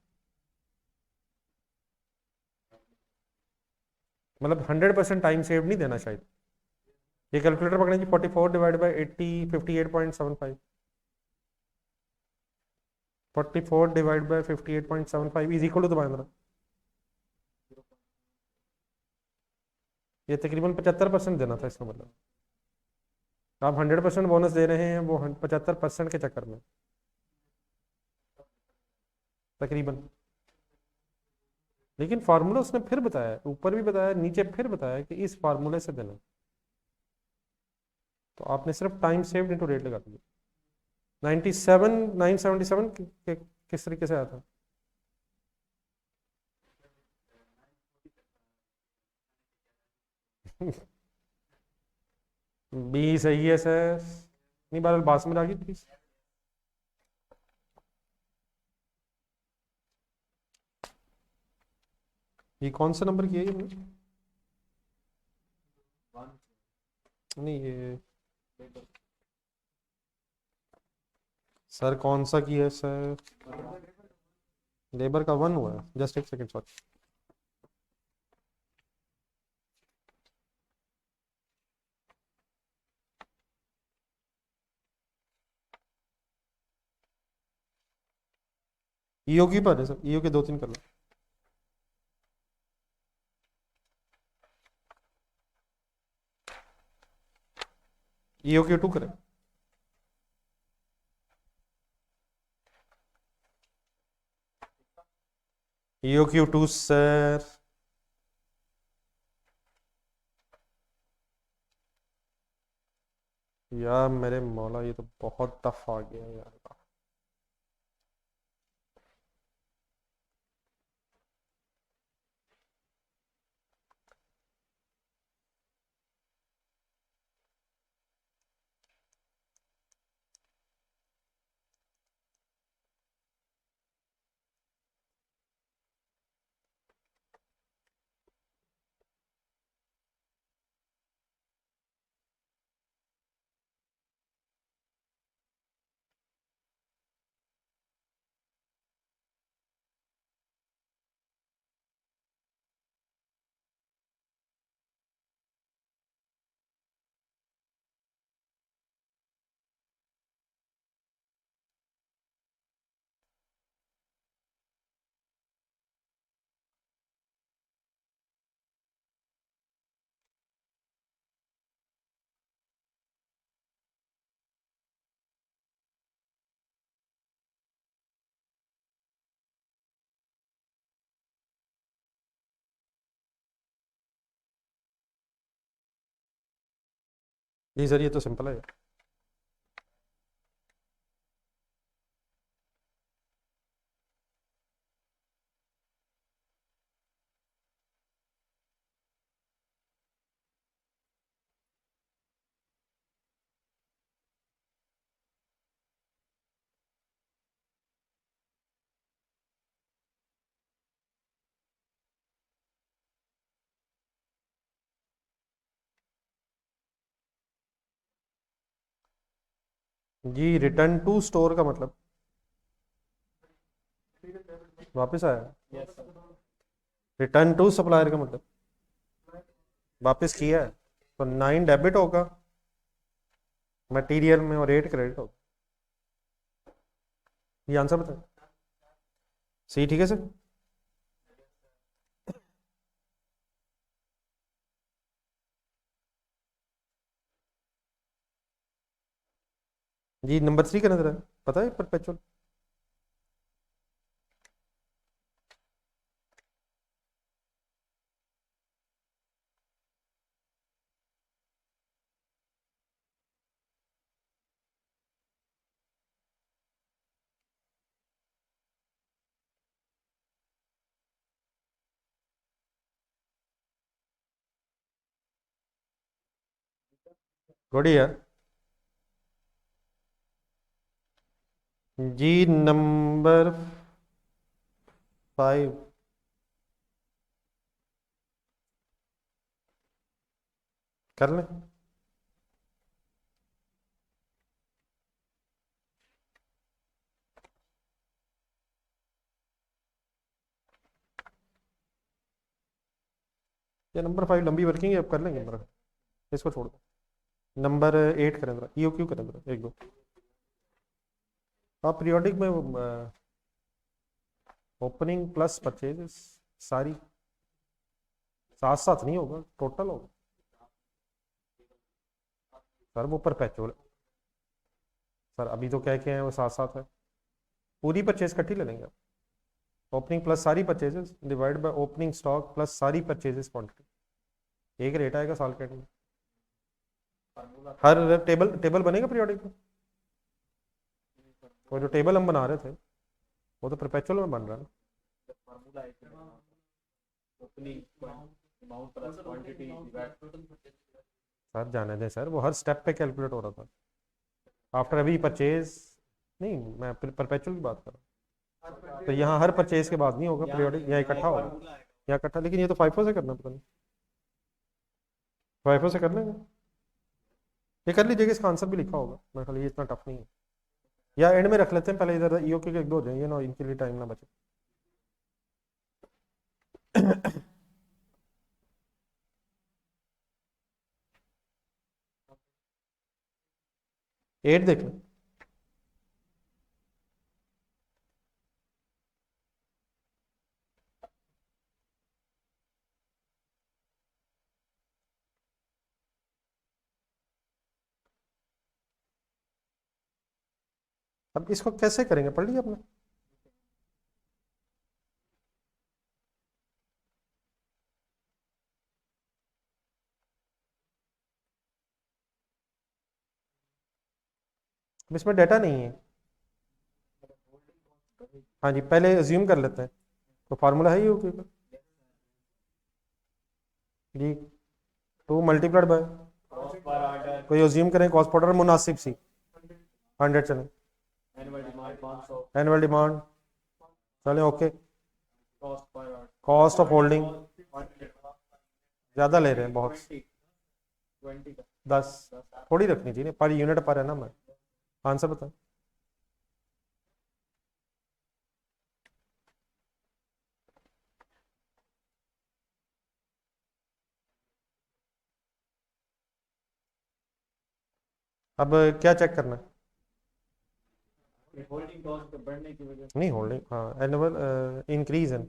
मतलब 100% टाइम सेव नहीं देना शायद, ये कैलकुलेटर पकड़े जी 44 divide by 80 58.75, 44 divide by 58.75 is equal to दबाएं, ये तकरीबन 75% देना था इसका मतलब, आप 100% बोनस दे रहे हैं वो 75% के चक्कर में तकरीबन, लेकिन फार्मूला उसने फिर बताया, ऊपर भी बताया नीचे फिर बताया कि इस फार्मूले से देना, तो आपने सिर्फ टाइम सेव्ड इनटू रेट लगा दिया, 97 977 किस तरीके से आया था, बी सही है सर, नहीं बार बात समझ आ गई प्लीज, ये कौन सा नंबर किया है ये हमने? नहीं ये सर कौन सा किया है सर, लेबर का 1 हुआ है, जस्ट एक सेकंड सॉरी, ईओ की पर है सर, ईओ के 2-3 कर लो, ईओ के 2 करें, ईओ क्यू 2 सर, यार मेरे मौला ये तो बहुत टफ आ गया यार, जी सर ये तो सिंपल है, जी रिटर्न टू स्टोर का मतलब वापस आया, yes sir. Return to supplier का मतलब वापस किया है, तो 9 डेबिट होगा मटेरियल में और 8 क्रेडिट होगा। ये आंसर बताए, सही ठीक है सर। जी नंबर 3 का नजर है, पता है परपेचुअल। गुड यार। जी नंबर 5 कर लें। ये नंबर 5 लंबी वर्किंग है, अब कर लेंगे नंबर, इसको छोड़ दो। नंबर 8 करें जरा, ईओ क्यू करें जरा, एक दो। आप पीरियोडिक में ओपनिंग प्लस परचेजेस सारी साथ साथ नहीं होगा, टोटल होगा सर, वो परपेचुअल सर, अभी तो कह के हैं वो साथ साथ है, पूरी परचेज इकट्ठी ले लेंगे आप। ओपनिंग प्लस सारी purchases divide by opening stock plus सारी परचेजेस क्वांटिटी, एक रेट आएगा साल के एंड में। फार्मूला हर टेबल टेबल बनेगा पीरियोडिक में, वो जो टेबल हम बना रहे थे वो तो परपेचुअल में बन रहा है ना। फार्मूला है कि opening amount plus quantity divide. Sir जाने दें सर, वो हर स्टेप पे कैलकुलेट हो रहा था आफ्टर एवरी परचेज। नहीं मैं परपेचुअल की बात कर रहा हूँ, तो यहाँ हर परचेज के बाद नहीं होगा पीरियोडिक, यहाँ इकट्ठा होगा, यहाँ इकट्ठा। लेकिन ये तो फाइफो से करना, पता नहीं फाइफो से कर लेंगे, ये कर लीजिएगा, इसका आंसर भी लिखा होगा मैं, खाली ये इतना टफ नहीं है। या एंड में रख लेते हैं, पहले इधर ईओ के एक दो हो जाएंगे ना, इनके लिए टाइम ना बचे। 8 देख लें। अब इसको कैसे करेंगे, पढ़ लिया आपने। अब इसमें डाटा नहीं है। हाँ जी, पहले अज्यूम कर लेते हैं, तो फार्मूला है ही ओके का जी, 2 multiplied by, cost per order कोई अज्यूम करें कॉस्ट पर ऑर्डर मुनासिब सी 100 चलें, एनुअल डिमांड 500 एनुअल डिमांड चलें okay, cost per order cost of holding ज़्यादा ले रहे हैं बहुत, 20 का 10 थोड़ी रखनी चाहिए, पर यूनिट पर है ना। मैं आंसर बताएं। अब क्या चेक करना है, होल्डिंग कॉस्ट बढ़ने की वजह नहीं होल्डिंग, हाँ एनुअल इंक्रीज है,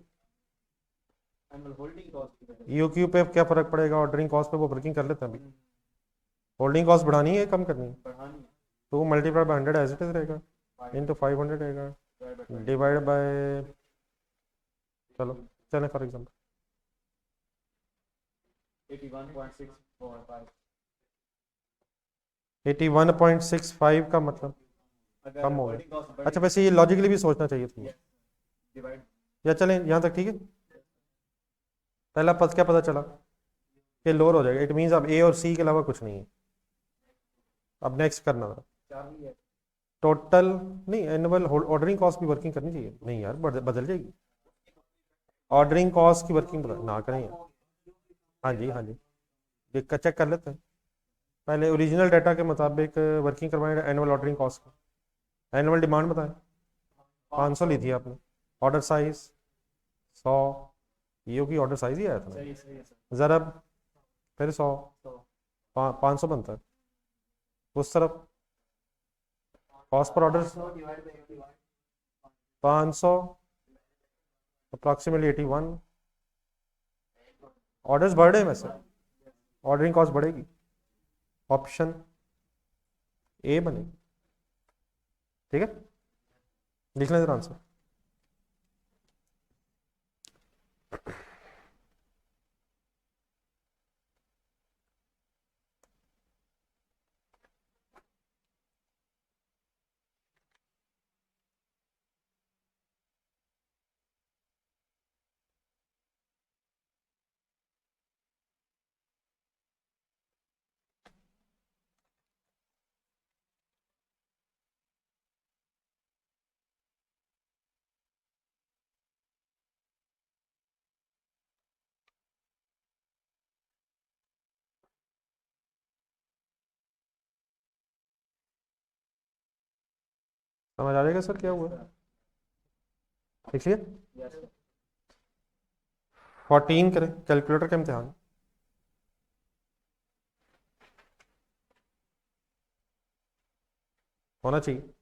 एनुअल होल्डिंग कॉस्ट की वजह ईओक्यू पे क्या फर्क पड़ेगा, ऑर्डरिंग कॉस्ट पे वो वर्किंग कर लेते हैं अभी। होल्डिंग कॉस्ट बढ़ानी है कम करनी है, बढ़ानी तो multiply by 100 as it is रहेगा, इंटू 500 रहेगा, डिवाइड बाय, चलो चलें फॉर एग्जाम्पल 81.645 81.65 का मतलब अगर कम हो गया। होल्डिंग कॉस्ट अच्छा वैसे ये लॉजिकली भी सोचना चाहिए तुम्हें, डिवाइड या चलें यहाँ तक ठीक है। पहला पद क्या पता चला कि लोअर हो जाएगा, इट मीन्स अब ए और सी के अलावा कुछ नहीं है। अब नेक्स्ट करना था चार्ली है टोटल, नहीं एनुअल ऑर्डरिंग कॉस्ट भी वर्किंग करनी चाहिए, नहीं यार बदल जाएगी, ऑर्डरिंग कॉस्ट की वर्किंग ना करें यार। हाँ जी हाँ जी, ये चेक कर लेते हैं, पहले ओरिजिनल डाटा के मुताबिक वर्किंग करवाएं एनुअल ऑर्डरिंग कॉस्ट को, एनुअल डिमांड बताएं 500 ली थी आपने, ऑर्डर साइज 100, ईओ की ऑर्डर साइज ही आया था सही सही है सर। ज़रब, फिर 100, तो 500 बनता है उस तरफ, cost per order 100 divide by 81 500 approximately 81, orders बढ़ रहे हैं वैसे, ऑर्डरिंग कॉस्ट बढ़ेगी, ऑप्शन ए बनेगी। ठीक है, लिख लें जरा आंसर। समझ आ जाएगा सर क्या हुआ, लिख लिया। Yes sir. 14 करें कैलकुलेटर का इम्तिहान, होना चाहिए।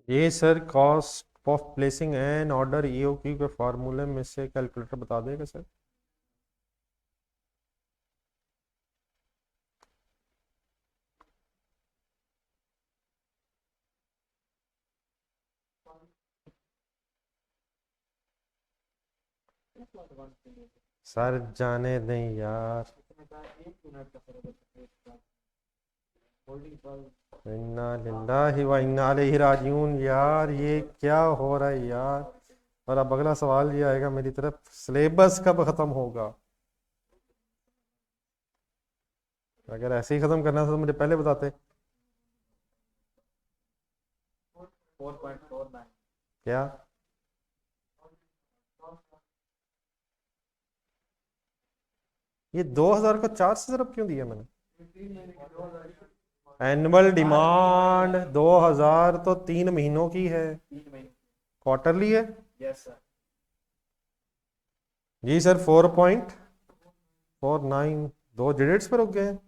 ये sir cost of placing an order EOQ के फार्मूले में से कैलकुलेटर बता देगा सर। सर जाने दें यार, एक मिनट का फर्क है। होल्डिंग कॉस्ट इन्ना लिल्लाहि व इन्ना इलैहि राजिऊन। यार ये क्या हो रहा है यार। और अब अगला सवाल ये आएगा मेरी तरफ, सिलेबस कब खत्म होगा। अगर ऐसे ही खत्म करना था तो मुझे पहले बताते। 4.49 क्या ये 2000 को 4 से ज़रब क्यों दिया मैंने। एनुअल डिमांड 2000 तो 3 महीनों की है, 3 महीने। क्वार्टरली है। Yes sir. जी सर 4.49, 2 डिजिट्स पर रुक गए हैं।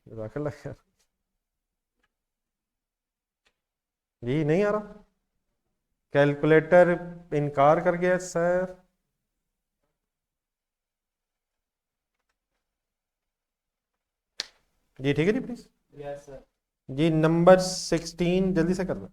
जज़ाकल्लाह खैर। जी नहीं आ रहा, कैलकुलेटर इनकार कर गया सर। जी ठीक है जी प्लीज। Yes sir. जी नंबर 16 जल्दी से करना।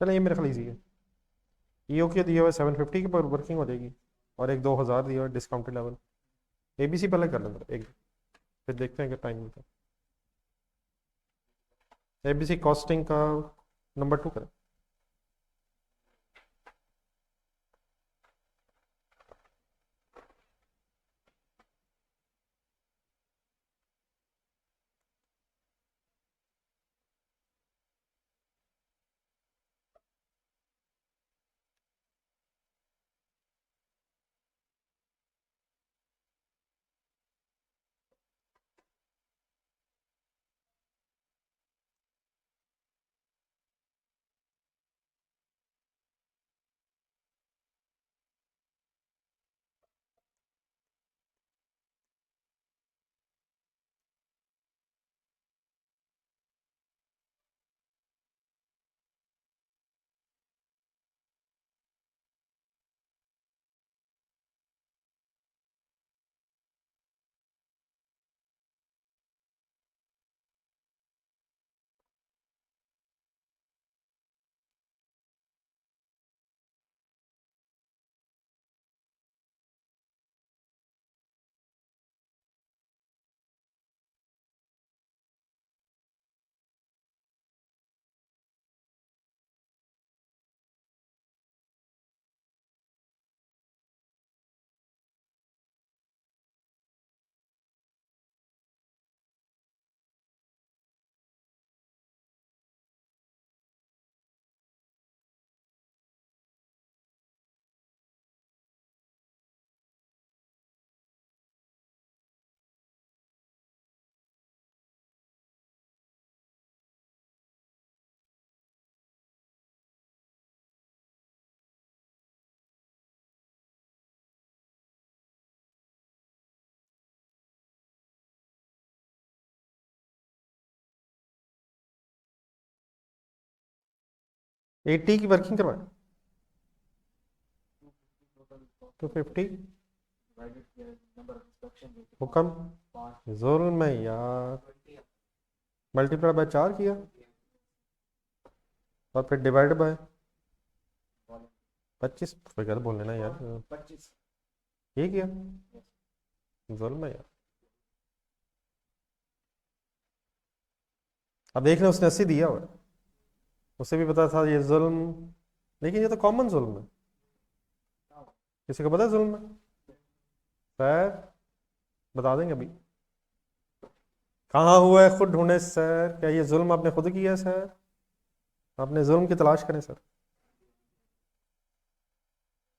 चलो ये मेरे ख्याल ईजी है। ईओ के दिया हुआ 750 के पर वर्किंग हो जाएगी, और एक 2000 दिया हुआ डिस्काउंटेड लेवल। एबीसी पहले कर लेंगे एक, फिर देखते हैं कि टाइम मिलता है। एबीसी कॉस्टिंग का नंबर 2 करें। एटी की वर्किंग करवाएं, 250 हुक्म जुल्म है यार। मल्टीप्लाई बाय 4 किया और फिर डिवाइड बाय 25, तो क्या बोल लेना यार, 25 ये किया, जुल्म है यार। अब देख रहे उसने 80 दिया हुआ है, उसे भी पता था ये जुल्म, लेकिन ये तो कॉमन जुल्म है। किसी को पता है जुल्म है? सर बता देंगे अभी। कहाँ हुआ है खुद ढूंढे सर, क्या ये जुल्म आपने खुद किया है सर? आपने जुल्म की तलाश करें सर।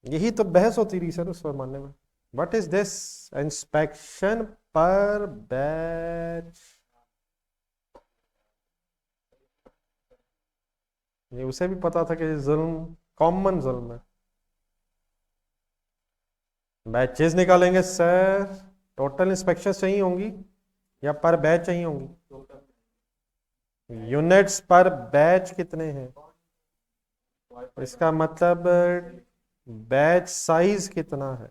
यही तो बहस होती रही सर उस मानने में। What is this? इंस्पेक्शन पर बैच, ये उसे भी पता था कि ये जुल्म कॉमन जुल्म है। बैचेस निकालेंगे सर, टोटल इंस्पेक्शन चाहिए होंगी या पर बैच चाहिए होंगी? यूनिट्स पर बैच कितने हैं, इसका मतलब बैच साइज कितना है?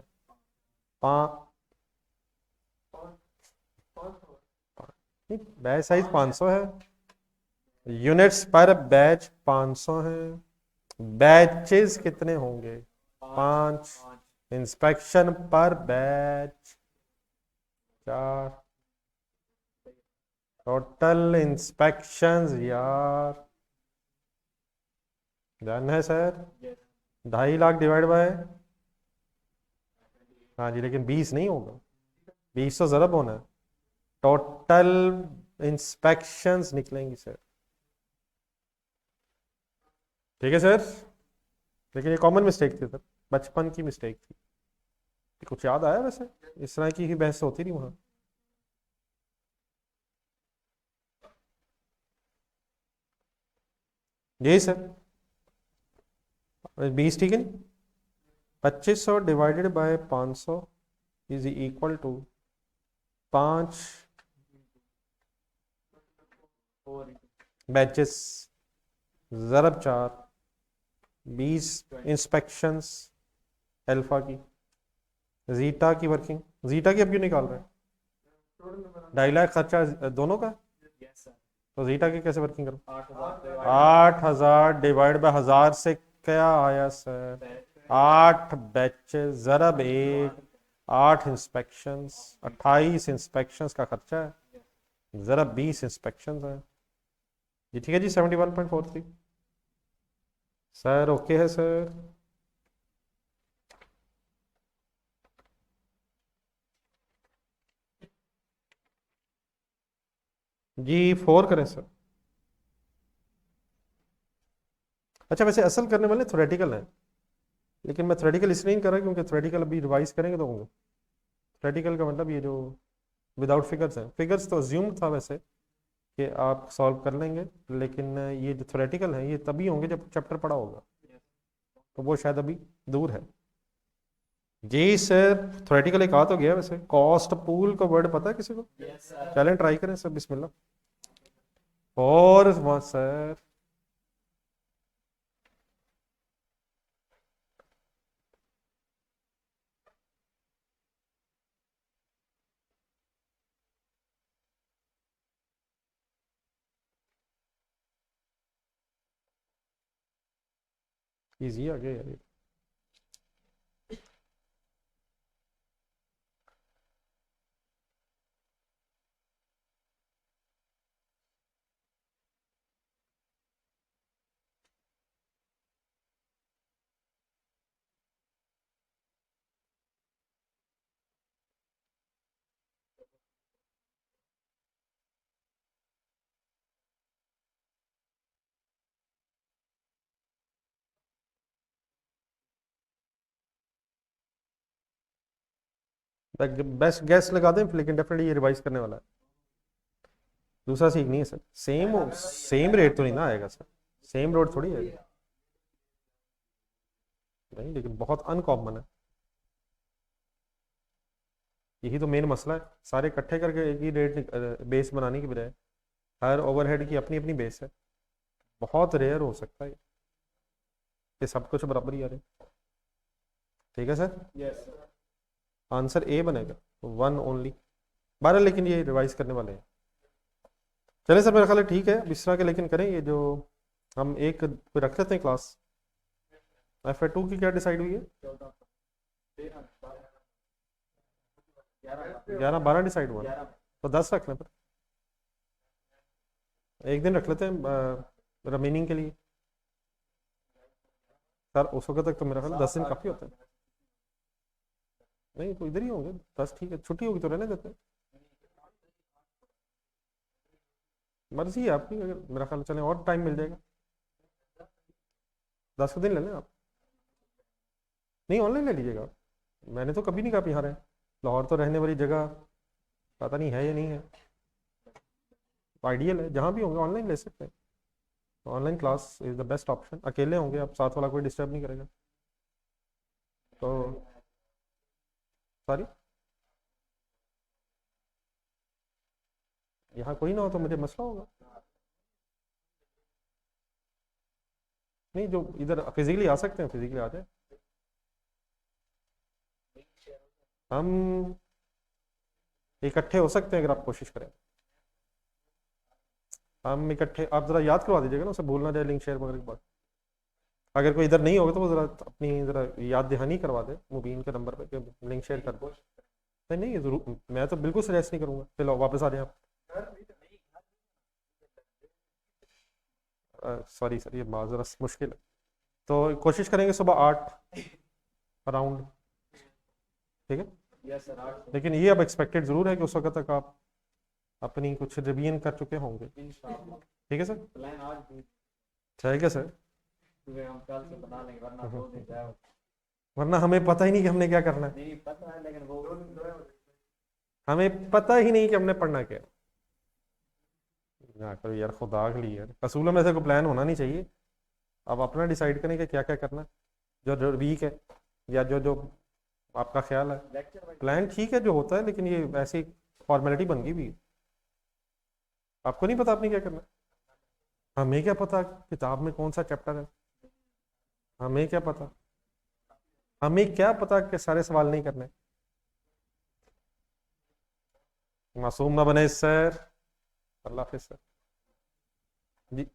बैच साइज 500 है, यूनिट्स पर बैच 500 है, बैचेस कितने होंगे? 5, इंस्पेक्शन पर बैच 4, टोटल इंस्पेक्शंस यार डन है सर। 2.5 लाख डिवाइड बाय, हाँ जी, लेकिन 20 नहीं होगा, 20 तो ज़रब होना है। टोटल इंस्पेक्शंस निकलेंगी सर, ठीक है सर। लेकिन ये कॉमन मिस्टेक थी सर, बचपन की मिस्टेक थी। कुछ याद आया वैसे? इस तरह की ही बहस होती थी वहाँ। यही सर, 20 ठीक है नहीं, 2500 divided by 500 is equal to 5 batches ज़रब 4, 20 इंस्पेक्शंस अल्फा की, जीटा की वर्किंग, जीटा की अब क्यों निकाल रहे हैं? 2.5 लाख खर्चा दोनों का, तो जीटा की कैसे वर्किंग करूँ? 8,000 8000 डिवाइड बाय 1000 से क्या आया सर? 8 बैचेस ज़रब एक 8 इंस्पेक्शंस 28 इंस्पेक्शंस का खर्चा है, ज़रब 20 इंस्पेक्शंस है जी। ठीक है जी 71.43 सर। ओके है सर। जी 4 करें सर। अच्छा वैसे असल करने वाले थ्योरेटिकल है, लेकिन मैं थ्योरेटिकल इसलिए नहीं कर रहा क्योंकि थ्योरेटिकल अभी रिवाइज करेंगे तो होंगे। थ्योरेटिकल का मतलब ये जो विदाउट फिगर्स हैं, फिगर्स तो अज्यूम था वैसे कि आप सॉल्व कर लेंगे, लेकिन ये जो थ्योरेटिकल है ये तभी होंगे जब चैप्टर पढ़ा होगा, तो वो शायद अभी दूर है जी सर। थ्योरेटिकल एक आ तो गया वैसे, कॉस्ट पूल का वर्ड पता है किसी को? चलें ट्राई करें सर, बिस्मिल्लाह। और सर इजी आ गया यार ये। बेस्ट गैस लगा दें, लेकिन डेफिनेटली ये रिवाइज करने वाला है। दूसरा सीख नहीं है सर, सेम सेम रेट तो नहीं ना आएगा सर, सेम रोड थोड़ी आएगा। नहीं लेकिन बहुत अनकॉमन है, यही तो मेन मसला है। सारे इकट्ठे करके एक ही रेट बेस बनाने की बजाय हर ओवरहेड की अपनी अपनी बेस है। बहुत रेयर हो सकता है कि सब कुछ बराबर ही आ रहे। ठीक है सर। यस आंसर ए बनेगा, 1 ओनली 12, लेकिन ये रिवाइज करने वाले हैं। चले सर मेरा ख्याल है ठीक है अब इस तरह के, लेकिन करें ये जो हम एक कोई रख लेते हैं क्लास। FA2 की क्या डिसाइड हुई है? 14 13 11 12 डिसाइड हुआ ना? 11 तो 10 रख लें फिर, एक दिन रख लेते हैं रिमेनिंग के लिए। सर उस वक्त तक तो मेरा ख्याल 10 दिन काफ़ी होता है। नहीं तो इधर ही होंगे 10, ठीक है छुट्टी होगी तो रहने देते हैं, मर्जी है आपकी। अगर मेरा ख्याल चले और टाइम मिल जाएगा, 10 दिन ले लें आप। नहीं ऑनलाइन ले लीजिएगा आप। मैंने तो कभी नहीं कहा आप यहाँ रहे, लाहौर तो रहने वाली जगह पता नहीं है या नहीं है, आइडियल है जहाँ भी होंगे ऑनलाइन ले सकते हैं। Online class is the best option. अकेले होंगे आप, साथ वाला कोई डिस्टर्ब नहीं करेगा। तो सॉरी यहाँ कोई ना हो तो मुझे मसला होगा। नहीं जो इधर फिजिकली आ सकते हैं फिजिकली आ जाए। हम इकट्ठे हो सकते हैं अगर आप कोशिश करें। हम इकट्ठे, आप ज़रा याद करवा दीजिएगा ना, उसे भूल ना जाए लिंक शेयर वगैरह के बाद। अगर कोई इधर नहीं होगा तो वो ज़रा अपनी ज़रा याद दहानी करवा दे मुबीन के नंबर पे कि लिंक शेयर कर दो। नहीं नहीं ज़रूर, मैं तो बिल्कुल सजेस्ट नहीं करूँगा। चलो वापस आ जाए आप। सॉरी सर ये बात ज़रा मुश्किल है, तो कोशिश करेंगे सुबह 8 अराउंड। ठीक है, यस सर 8 लेकिन ये अब एक्सपेक्टेड ज़रूर है कि उस वक्त तक आप अपनी कुछ रिवीजन कर चुके होंगे। इंशाल्लाह। ठीक है सर। प्लान आज भी ठीक है सर। सुबह हम कल से बना लेंगे, वरना 2 दिन जाए वरना हमें पता ही नहीं कि हमने क्या करना है, नहीं पता है, लेकिन वो हमें पता ही नहीं कि हमने पढ़ना क्या है। ना करो यार खुदा के लिए यार, असूलों में से कोई प्लान होना नहीं चाहिए। आप अपना डिसाइड करें कि क्या क्या करना है, जो जो वीक है या जो जो आपका ख्याल है। लेक्चर प्लान ठीक है जो होता है, लेकिन ये ऐसी फॉर्मेलिटी बन गई भी। आपको नहीं पता आपने क्या करना है? हमें क्या पता किताब में कौन सा चैप्टर है? हमें क्या पता, हमें क्या पता कि सारे सवाल नहीं करने। मासूम ना बने सर। अल्लाह हाफिज़ सर। जी